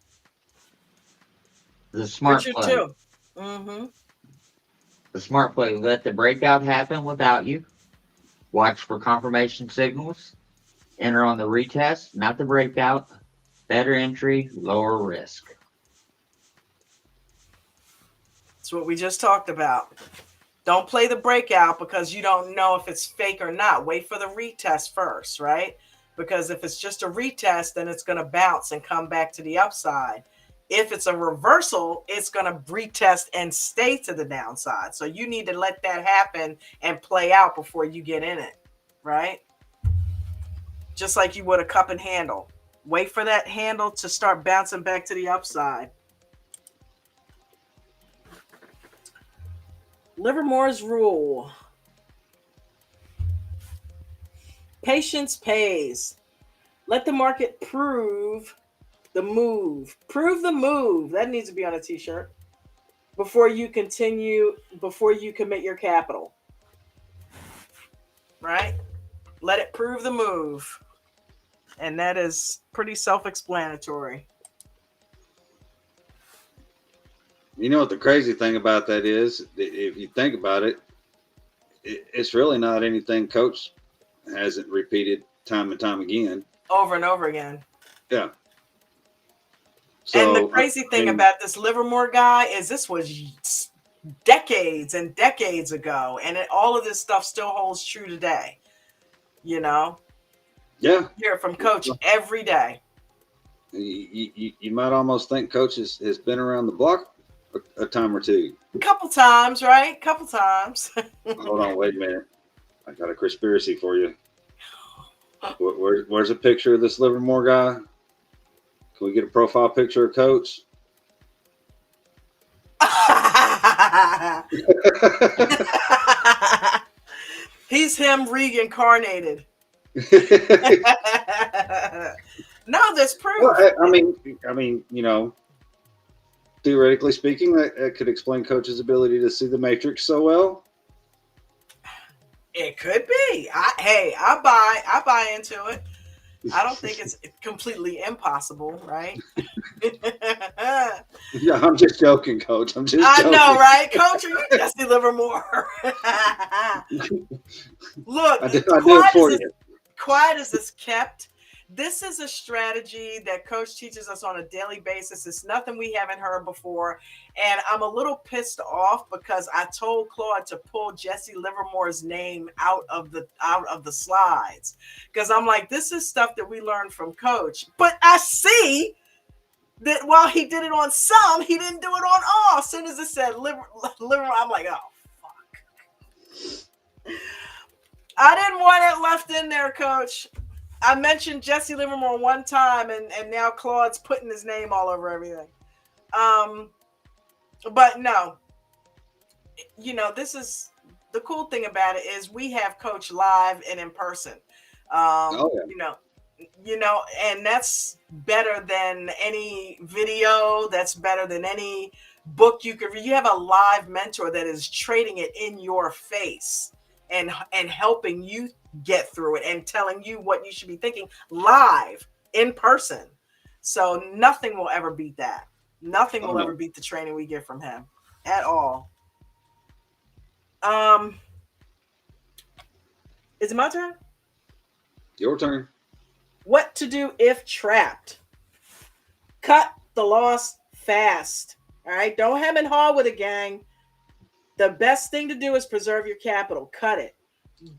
The smart Richard play. too. Mm-hmm. The smart play: let the breakout happen without you. Watch for confirmation signals. Enter on the retest, not the breakout. Better entry, lower risk. That's what we just talked about. Don't play the breakout because you don't know if it's fake or not. Wait for the retest first, right? Because if it's just a retest, then it's going to bounce and come back to the upside. If it's a reversal, it's going to retest and stay to the downside. So you need to let that happen and play out before you get in it, right? Just like you would a cup and handle. Wait for that handle to start bouncing back to the upside. Livermore's rule. Patience pays. Let the market prove the move. Prove the move. That needs to be on a t-shirt. Before you commit your capital. Right? Let it prove the move. And that is pretty self-explanatory. You know what the crazy thing about that is? If you think about it, it's really not anything Coach hasn't repeated time and time again. Over and over again. Yeah. So, and the crazy thing about this Livermore guy is this was decades and decades ago, and all of this stuff still holds true today. You know? Yeah. You hear it from Coach every day. You might almost think Coach has been around the block a time or two. A couple times, right? Couple times. Hold on, wait a minute. I got a conspiracy for you. Where's a picture of this Livermore guy? Can we get a profile picture of Coach? He's him reincarnated. No, there's proof. Well, I mean, you know, theoretically speaking, that could explain Coach's ability to see the matrix so well. It could be. I buy into it. I don't think it's completely impossible, right? Yeah, I'm just joking, Coach. I'm just joking. I know, right? Coach, are you Jesse Livermore? Look, I do it for you. Quiet as it's kept. This is a strategy that Coach teaches us on a daily basis. It's nothing we haven't heard before. And I'm a little pissed off because I told Claude to pull Jesse Livermore's name out of the slides. Because I'm like, this is stuff that we learned from Coach. But I see that while he did it on some, he didn't do it on all. As soon as it said Livermore, I'm like, oh, fuck. I didn't want it left in there, Coach. I mentioned Jesse Livermore one time, and now Claude's putting his name all over everything. But no, you know, this is the cool thing about it is we have Coach live and in person. Yeah. You know, and that's better than any video. That's better than any book you could read. You have a live mentor that is trading it in your face and helping you get through it and telling you what you should be thinking live in person. So nothing will ever beat that. Nothing will ever beat the training we get from him at all. Is it my turn? Your turn. What to do if trapped? Cut the loss fast. All right. Don't hem and haw with it, gang. The best thing to do is preserve your capital. Cut it.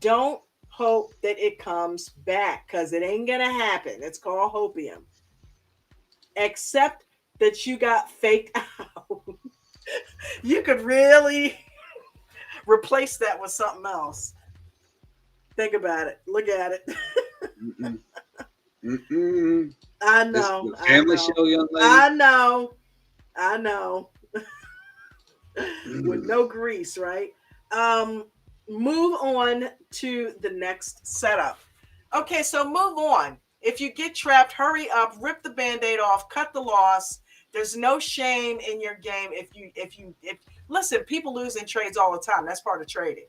Don't hope that it comes back because it ain't going to happen. It's called hopium. Except that you got faked out. You could really replace that with something else. Think about it. Look at it. I know. This family show, young lady. I know. With no grease, right? Move on to the next setup. Okay, so move on. If you get trapped, hurry up, rip the Band-Aid off, cut the loss. There's no shame in your game. If listen, people lose in trades all the time. That's part of trading.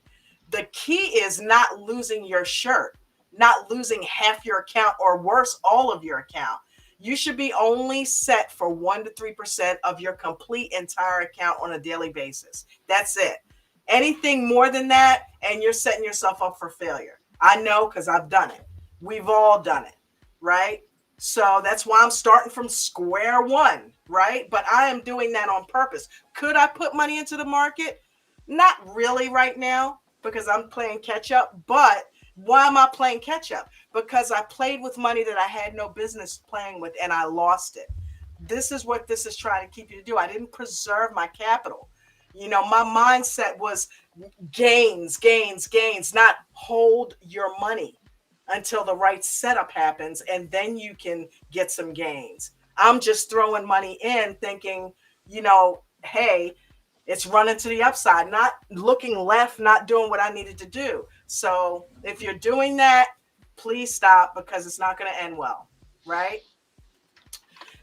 The key is not losing your shirt, not losing half your account or worse, all of your account. You should be only set for 1 to 3% of your complete entire account on a daily basis. That's it. Anything more than that, and you're setting yourself up for failure. I know because I've done it. We've all done it, right? So that's why I'm starting from square one, right? But I am doing that on purpose. Could I put money into the market? Not really right now because I'm playing catch up. But why am I playing catch up? Because I played with money that I had no business playing with and I lost it. This is what this is trying to keep you to do. I didn't preserve my capital. My mindset was gains, gains, gains, not hold your money until the right setup happens and then you can get some gains. I'm just throwing money in thinking, hey, it's running to the upside, not looking left, not doing what I needed to do. So if you're doing that, please stop because it's not going to end well, right?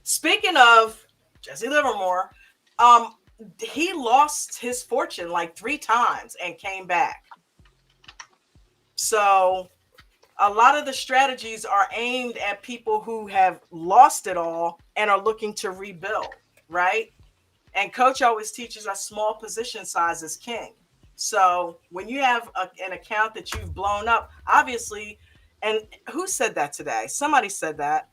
Speaking of Jesse Livermore, he lost his fortune like 3 times and came back. So a lot of the strategies are aimed at people who have lost it all and are looking to rebuild, right? And coach always teaches us small position size is king. So when you have an account that you've blown up, obviously, and who said that today? Somebody said that.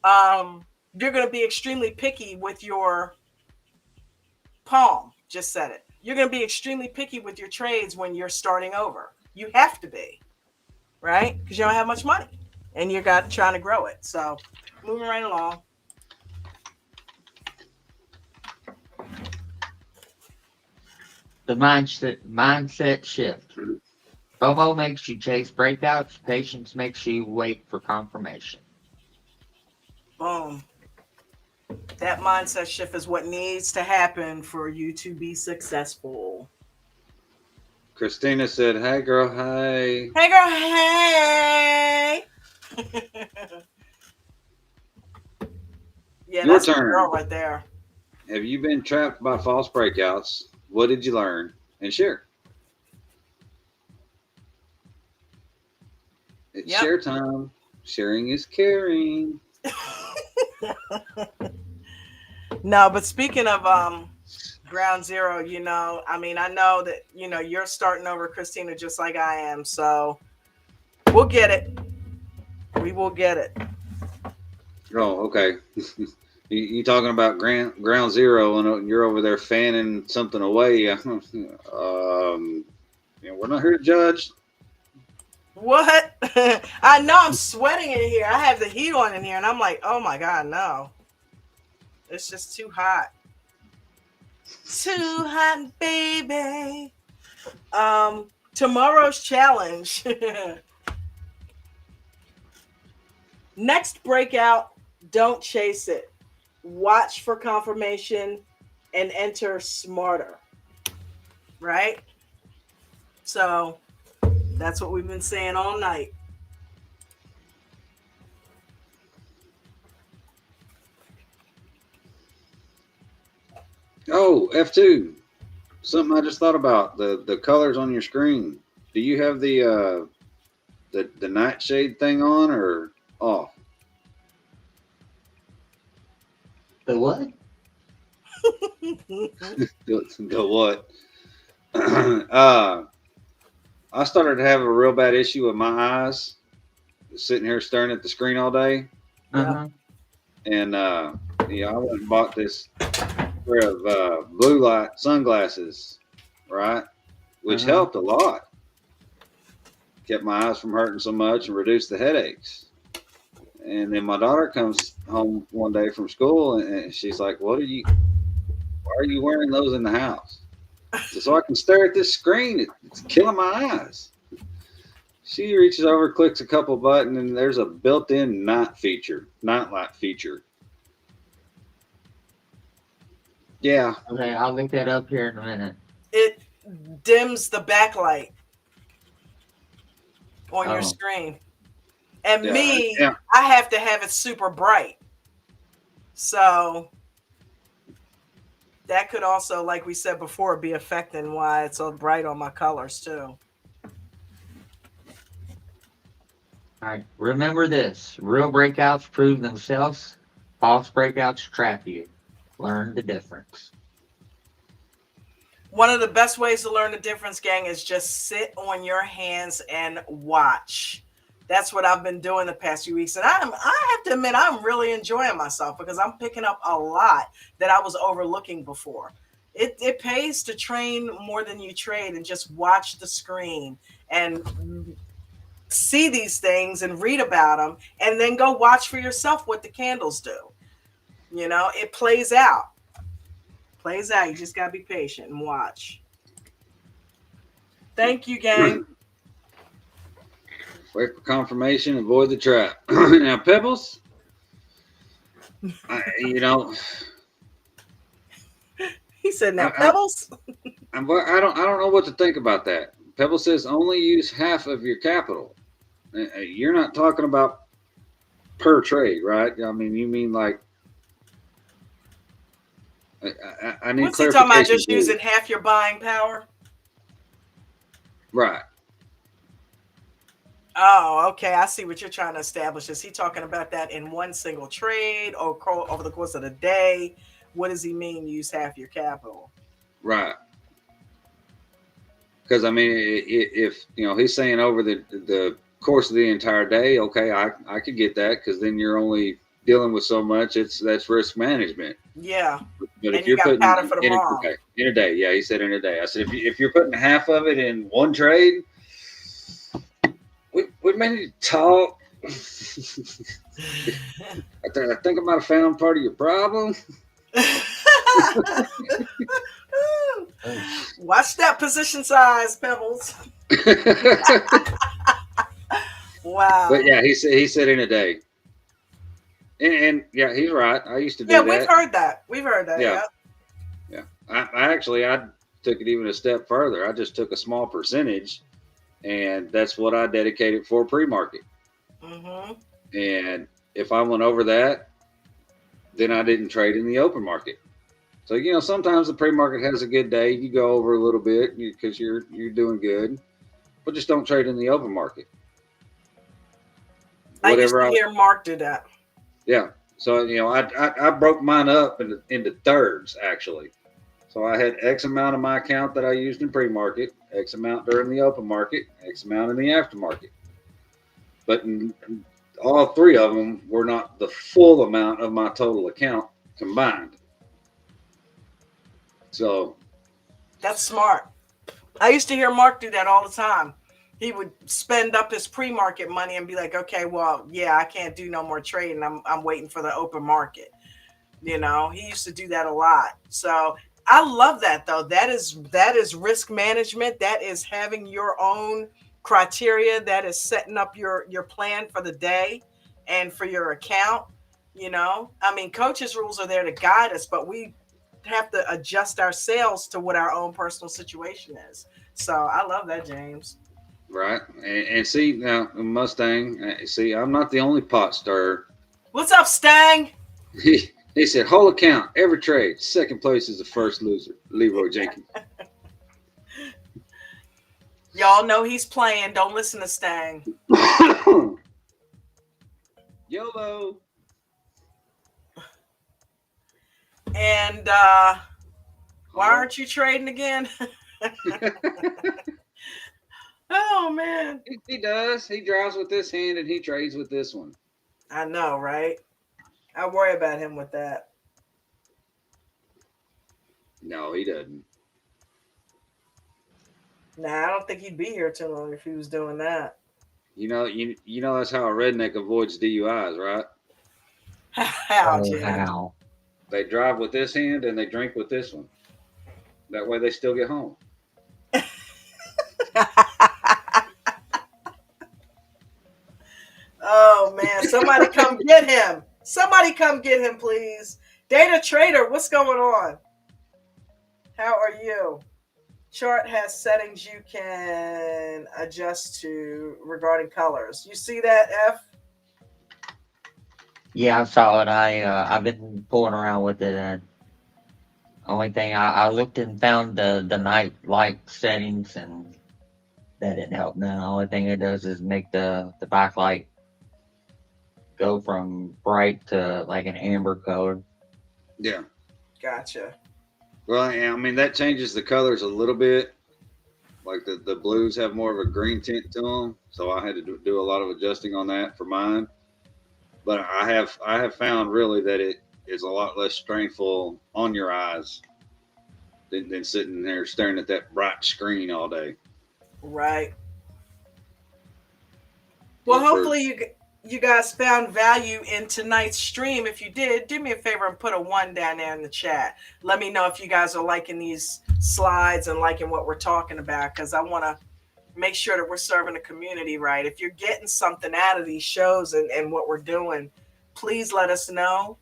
You're going to be extremely picky with your Palm just said it. You're going to be extremely picky with your trades when you're starting over. You have to be, right? Because you don't have much money and you're trying to grow it. So moving right along. The mindset shift. FOMO makes you chase breakouts. Patience makes you wait for confirmation. Boom. That mindset shift is what needs to happen for you to be successful. Christina said, "Hey, girl, hey." Hey, girl, hey. Yeah, Your that's a turn. girl right there. Have you been trapped by false breakouts? What did you learn? And share. It's share time. Sharing is caring. No, but speaking of ground zero, I know that, you're starting over, Christina, just like I am. So we'll get it. We will get it. Oh, okay. You talking about ground zero and you're over there fanning something away. We're not here to judge. What? I know I'm sweating in here. I have the heat on in here and I'm like, oh my God, no. It's just too hot. Too hot, baby. Tomorrow's challenge. Next breakout, don't chase it. Watch for confirmation and enter smarter. Right? So that's what we've been saying all night. Oh, F2. Something I just thought about. The colors on your screen. Do you have the nightshade thing on or off? The what? The what? I started to have a real bad issue with my eyes, sitting here staring at the screen all day. Uh-huh. And I went and bought this pair of blue light sunglasses, right? Which helped a lot. Kept my eyes from hurting so much and reduced the headaches. And then my daughter comes home one day from school and she's like, why are you wearing those in the house? So I can stare at this screen. It's killing my eyes. She reaches over, clicks a couple buttons, and there's a built-in night light feature. Yeah. Okay, I'll look that up here in a minute. It dims the backlight on your screen. And I have to have it super bright. So that could also, like we said before, be affecting why it's so bright on my colors too. All right. Remember this. Real breakouts prove themselves. False breakouts trap you. Learn the difference. One of the best ways to learn the difference, gang, is just sit on your hands and watch. That's what I've been doing the past few weeks. And I have to admit, I'm really enjoying myself because I'm picking up a lot that I was overlooking before. It pays to train more than you trade and just watch the screen and see these things and read about them and then go watch for yourself what the candles do. You know, it plays out. Plays out. You just got to be patient and watch. Thank you, gang. Wait for confirmation, avoid the trap. Now, Pebbles, you know, He said, "Now, Pebbles." I don't know what to think about that. Pebbles says only use half of your capital. You're not talking about per trade, right? I mean, you mean like I need What's he clarification. talking about? Just using half your buying power? Right. Oh, okay. I see what you're trying to establish. Is he talking about that in one single trade or over the course of the day? What does he mean? Use half your capital? Right. Because I mean, if you know he's saying over the course of the entire day, okay, I could get that because then you're only dealing with so much. That's risk management. Yeah. But and if you're got putting powder for tomorrow. in a day, yeah, he said in a day. I said if you're putting half of it in one trade, we may need to talk. I think I might have found part of your problem. Watch that position size, Pebbles. Wow. But yeah, he said in a day. And yeah, he's right. I used to do that. Yeah, we've heard that. Yeah. Yeah. I took it even a step further. I just took a small percentage, and that's what I dedicated for pre-market. Mm-hmm. And if I went over that, then I didn't trade in the open market. So, you know, sometimes the pre-market has a good day. You go over a little bit because you're doing good, but just don't trade in the open market. Whatever I used to hear Mark do that. Yeah. So, you know, I broke mine up into thirds, actually. So I had X amount of my account that I used in pre-market, X amount during the open market, X amount in the aftermarket. But all three of them were not the full amount of my total account combined. So that's smart. I used to hear Mark do that all the time. He would spend up his pre-market money and be like, okay, well, yeah, I can't do no more trading. I'm waiting for the open market. You know, he used to do that a lot. So I love that, though. That is risk management. That is having your own criteria. That is setting up your plan for the day and for your account. You know, I mean, coaches' rules are there to guide us, but we have to adjust ourselves to what our own personal situation is. So I love that, James. Right. And see, now, Mustang, see, I'm not the only pot stirrer. What's up, Stang? He said, whole account, every trade. Second place is the first loser, Leroy Jenkins. Y'all know he's playing. Don't listen to Stang. YOLO. And why aren't you trading again? Oh, man. He does. He drives with this hand and he trades with this one. I know, right? I worry about him with that. No, he doesn't. Nah, I don't think he'd be here too long if he was doing that. You know that's how a redneck avoids DUIs, right? How? They drive with this hand and they drink with this one. That way they still get home. Oh, man. Somebody come get him. Somebody come get him, please. Data Trader, what's going on? How are you? Chart has settings you can adjust to regarding colors. You see that, F? Yeah, I saw it. I've been pulling around with it. And only thing I looked and found the night light settings, and that didn't help. No, the only thing it does is make the backlight go from bright to like an amber color. Yeah. Gotcha. Well, yeah, I mean that changes the colors a little bit. Like the blues have more of a green tint to them, so I had to do a lot of adjusting on that for mine. But I have found really that it is a lot less strainful on your eyes than sitting there staring at that bright screen all day. Right. Well, For hopefully you guys found value in tonight's stream. If you did, do me a favor and put a 1 down there in the chat. Let me know if you guys are liking these slides and liking what we're talking about, because I want to make sure that we're serving the community right. If you're getting something out of these shows and what we're doing, please let us know.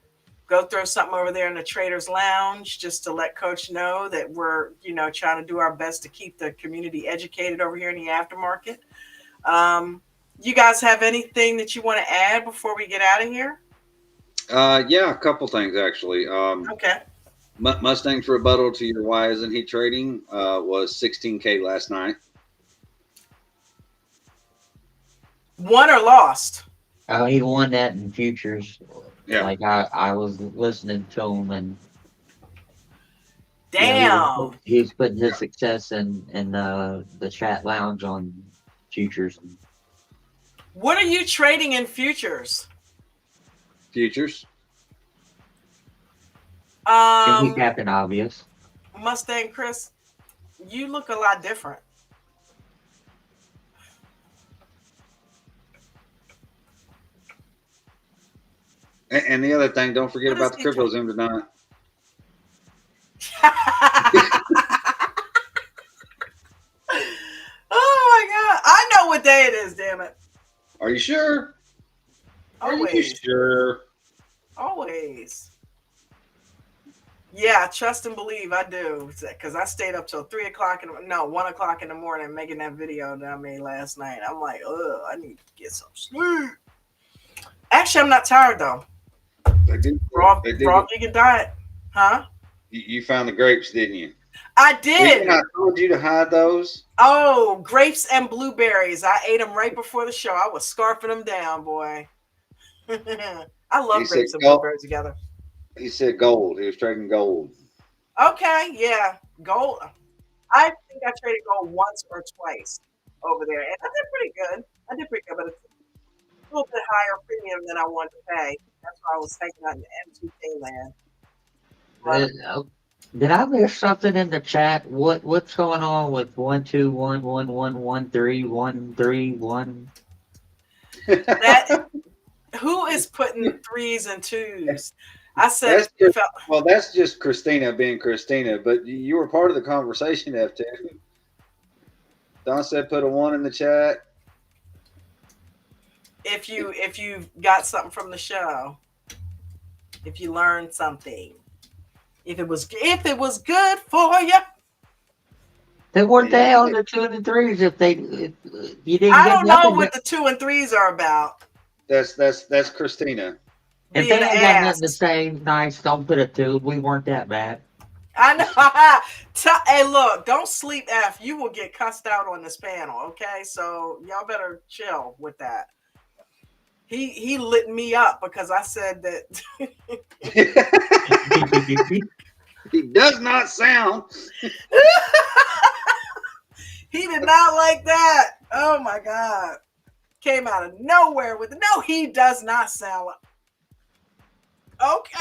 Go throw something over there in the Traders Lounge just to let Coach know that we're, trying to do our best to keep the community educated over here in the aftermarket. You guys have anything that you want to add before we get out of here? yeah, a couple things actually. Okay. Mustang's rebuttal to your why isn't he trading was 16K last night. Won or lost? Oh, he won that in futures. Yeah. Like I was listening to him, and Damn. he was putting his success in the chat lounge on futures. What are you trading in futures? Futures. Captain Obvious. Mustang Chris, you look a lot different. And the other thing, don't forget What about is the he crypto Zoom tonight. Oh my God. I know what day it is, damn it. Are you sure? Are you Always. sure? Always. Yeah, trust and believe I do. Because I stayed up till 1 o'clock in the morning making that video that I made last night. I'm like, I need to get some sleep. Actually, I'm not tired though. They did. Raw They did. vegan diet. Huh? You found the grapes, didn't you? I did. I told you to hide those. Oh, grapes and blueberries. I ate them right before the show. I was scarfing them down, boy. I love grapes and blueberries together. He said gold. He was trading gold. Okay, yeah. Gold. I think I traded gold once or twice over there. And I did pretty good. But it's a little bit higher premium than I wanted to pay. That's why I was taking out the M2K land. But, did I miss something in the chat? What's going on with 121111313 that who is putting 3s and 2s? I said, that's just Christina being Christina, but you were part of the conversation, F2. Don said put a 1 in the chat. If you got something from the show, if you learned something, if it was good for you. They weren't there on the 2 and the 3s. If you didn't, I don't know what the 2 and 3s are about. That's Christina. If they ain't got nothing to say nice, don't put a 2. We weren't that bad. I know. Hey, look, don't sleep, F. You will get cussed out on this panel, okay? So y'all better chill with that. He lit me up because I said that. He does not sound. He did not like that. Oh my God. Came out of nowhere with no, he does not sound like. Okay.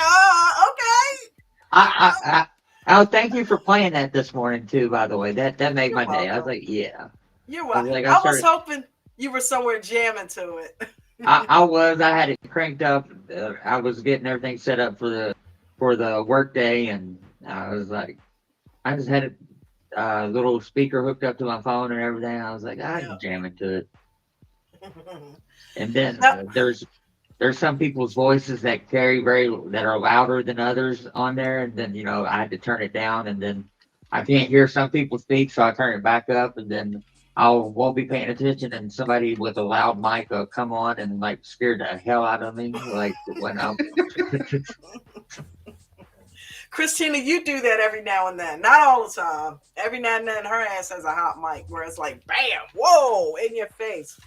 Oh, thank you for playing that this morning too. By the way, that made my day. I was like, yeah. You're welcome. I was hoping you were somewhere jamming to it. I was. I had it cranked up. I was getting everything set up for the work day, and I was like, I just had a little speaker hooked up to my phone and everything. I was like, I can jam into it. And then there's some people's voices that that are louder than others on there, and then I had to turn it down, and then I can't hear some people speak, so I turn it back up, and then I won't be paying attention, and somebody with a loud mic will come on and like scare the hell out of me, like when I'm. Christina, you do that every now and then, not all the time. Every now and then, her ass has a hot mic where it's like, bam, whoa, in your face.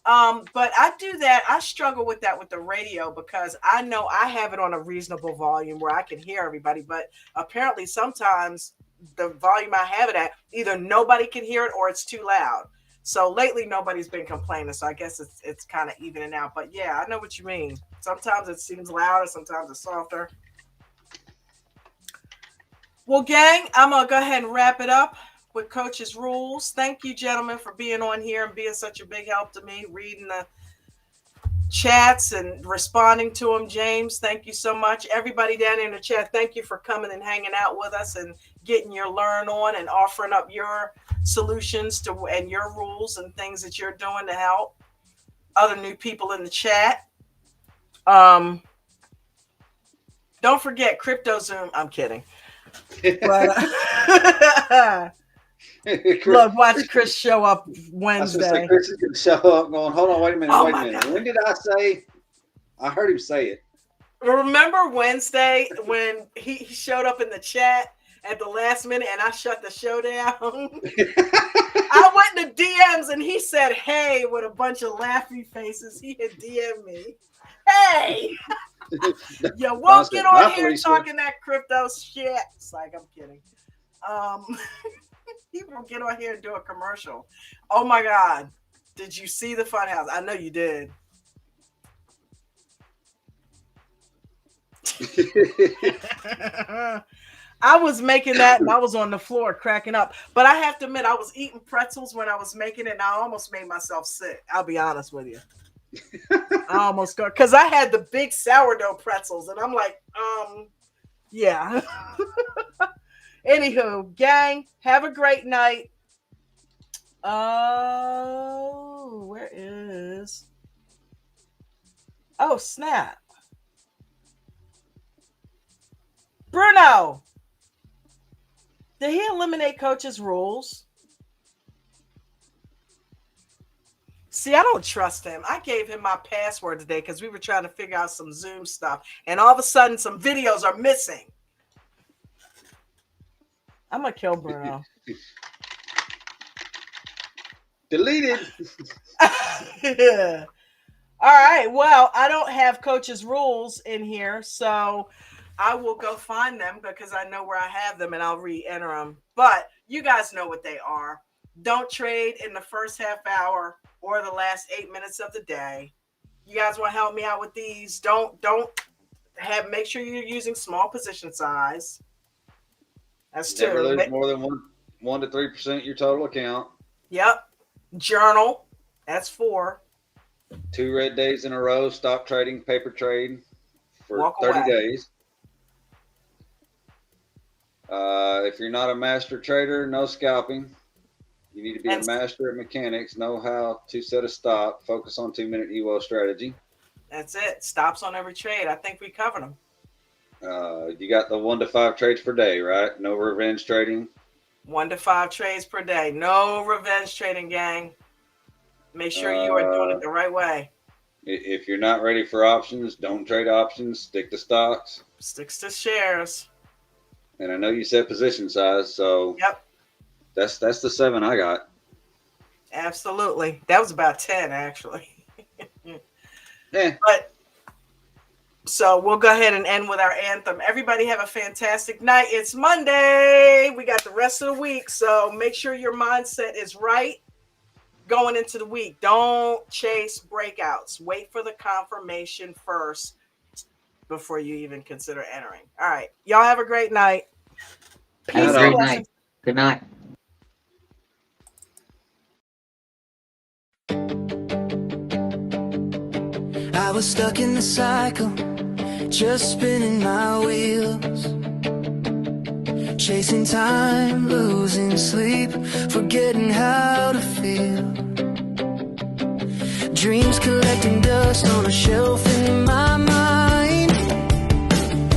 But I do that. I struggle with that with the radio because I know I have it on a reasonable volume where I can hear everybody, but apparently sometimes the volume I have it at, either nobody can hear it or it's too loud. So lately nobody's been complaining, so I guess it's kind of evening out. But yeah, I know what you mean. Sometimes it seems louder, sometimes it's softer. Well, gang, I'm gonna go ahead and wrap it up with Coach's Rules. Thank you, gentlemen, for being on here and being such a big help to me, reading the chats and responding to them. James, thank you so much. Everybody down in the chat, thank you for coming and hanging out with us and getting your learn on and offering up your solutions to and your rules and things that you're doing to help other new people in the chat. Don't forget Crypto Zoom. I'm kidding. But, look, watch Chris show up Wednesday. I was Chris is going to show up going, hold on, wait a minute, Oh wait a minute. God. When did I say? I heard him say it. Remember Wednesday when he showed up in the chat at the last minute and I shut the show down? I went to DMs and he said, hey, with a bunch of laughy faces. He had DM'd me. Hey, you won't get on here talking that crypto shit. It's like, I'm kidding. He won't get on here and do a commercial. Oh my God. Did you see the Funhouse? I know you did. I was making that and I was on the floor cracking up. But I have to admit, I was eating pretzels when I was making it and I almost made myself sick. I'll be honest with you. I almost got, because I had the big sourdough pretzels and I'm like, yeah. Anywho, gang, have a great night. Oh, where is? Oh, snap. Bruno, did he eliminate Coach's Rules? See, I don't trust him. I gave him my password today because we were trying to figure out some Zoom stuff. And all of a sudden, some videos are missing. I'm going to kill Bruno. Deleted. Yeah. All right. Well, I don't have Coach's Rules in here, so I will go find them because I know where I have them and I'll re-enter them. But you guys know what they are. Don't trade in the first half hour or the last 8 minutes of the day. You guys want to help me out with these? Make sure you're using small position size. That's two. Never lose more than 1 to 3% of your total account. Yep. Journal. That's 4. 2 red days in a row. Stop trading paper trade for Walk 30 away. days. If you're not a master trader, no scalping. You need to be a master at mechanics, know how to set a stop, focus on 2-minute EWO strategy. That's it. Stops on every trade. I think we covered them. You got the 1 to 5 trades per day, right? No revenge trading. 1 to 5 trades per day. No revenge trading, gang. Make sure you are doing it the right way. If you're not ready for options, don't trade options. Stick to stocks. Sticks to shares. And I know you said position size, so yep. That's the 7 I got. Absolutely. That was about 10, actually. Yeah. But so we'll go ahead and end with our anthem. Everybody have a fantastic night. It's Monday. We got the rest of the week. So make sure your mindset is right going into the week. Don't chase breakouts. Wait for the confirmation first before you even consider entering. All right. Y'all have a great night. Have a great night. Good night. I was stuck in the cycle, just spinning my wheels, chasing time, losing sleep, forgetting how to feel. Dreams collecting dust on a shelf in my mind,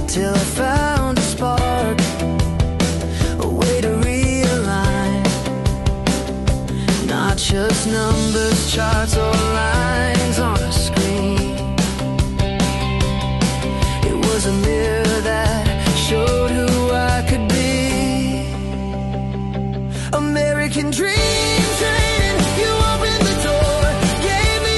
till I found a spark, a way to realign. Not just numbers, charts, or lines on a screen. Was a mirror that showed who I could be. American dream training, you opened the door, gave me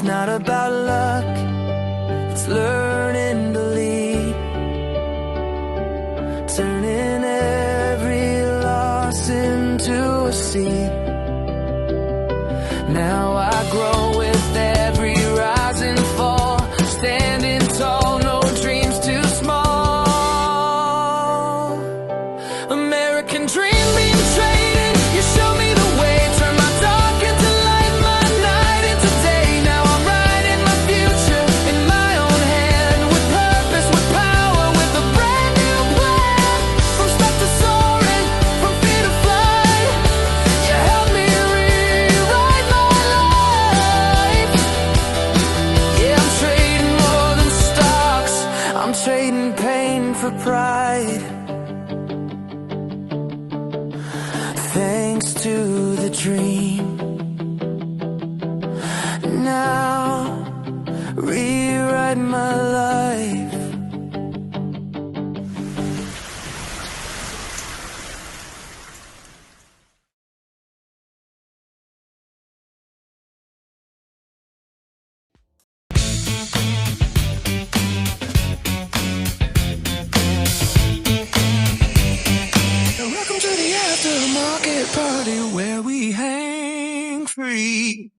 It's not about luck, it's learning to lead, turning every loss into a seed. Now I grow with every rise and fall, standing tall, no dreams too small. American dream being traded, you show me the way, turn my dark into light, my night into day. Now I'm writing my future in my own hand, with purpose, with power, with a brand new plan. From stuck to soaring, from fear to flight, you help me rewrite my life. Yeah, I'm trading more than stocks, I'm trading pain for pride. Thanks to the dream, now rewrite my life. Welcome to the aftermarket party where we hang free.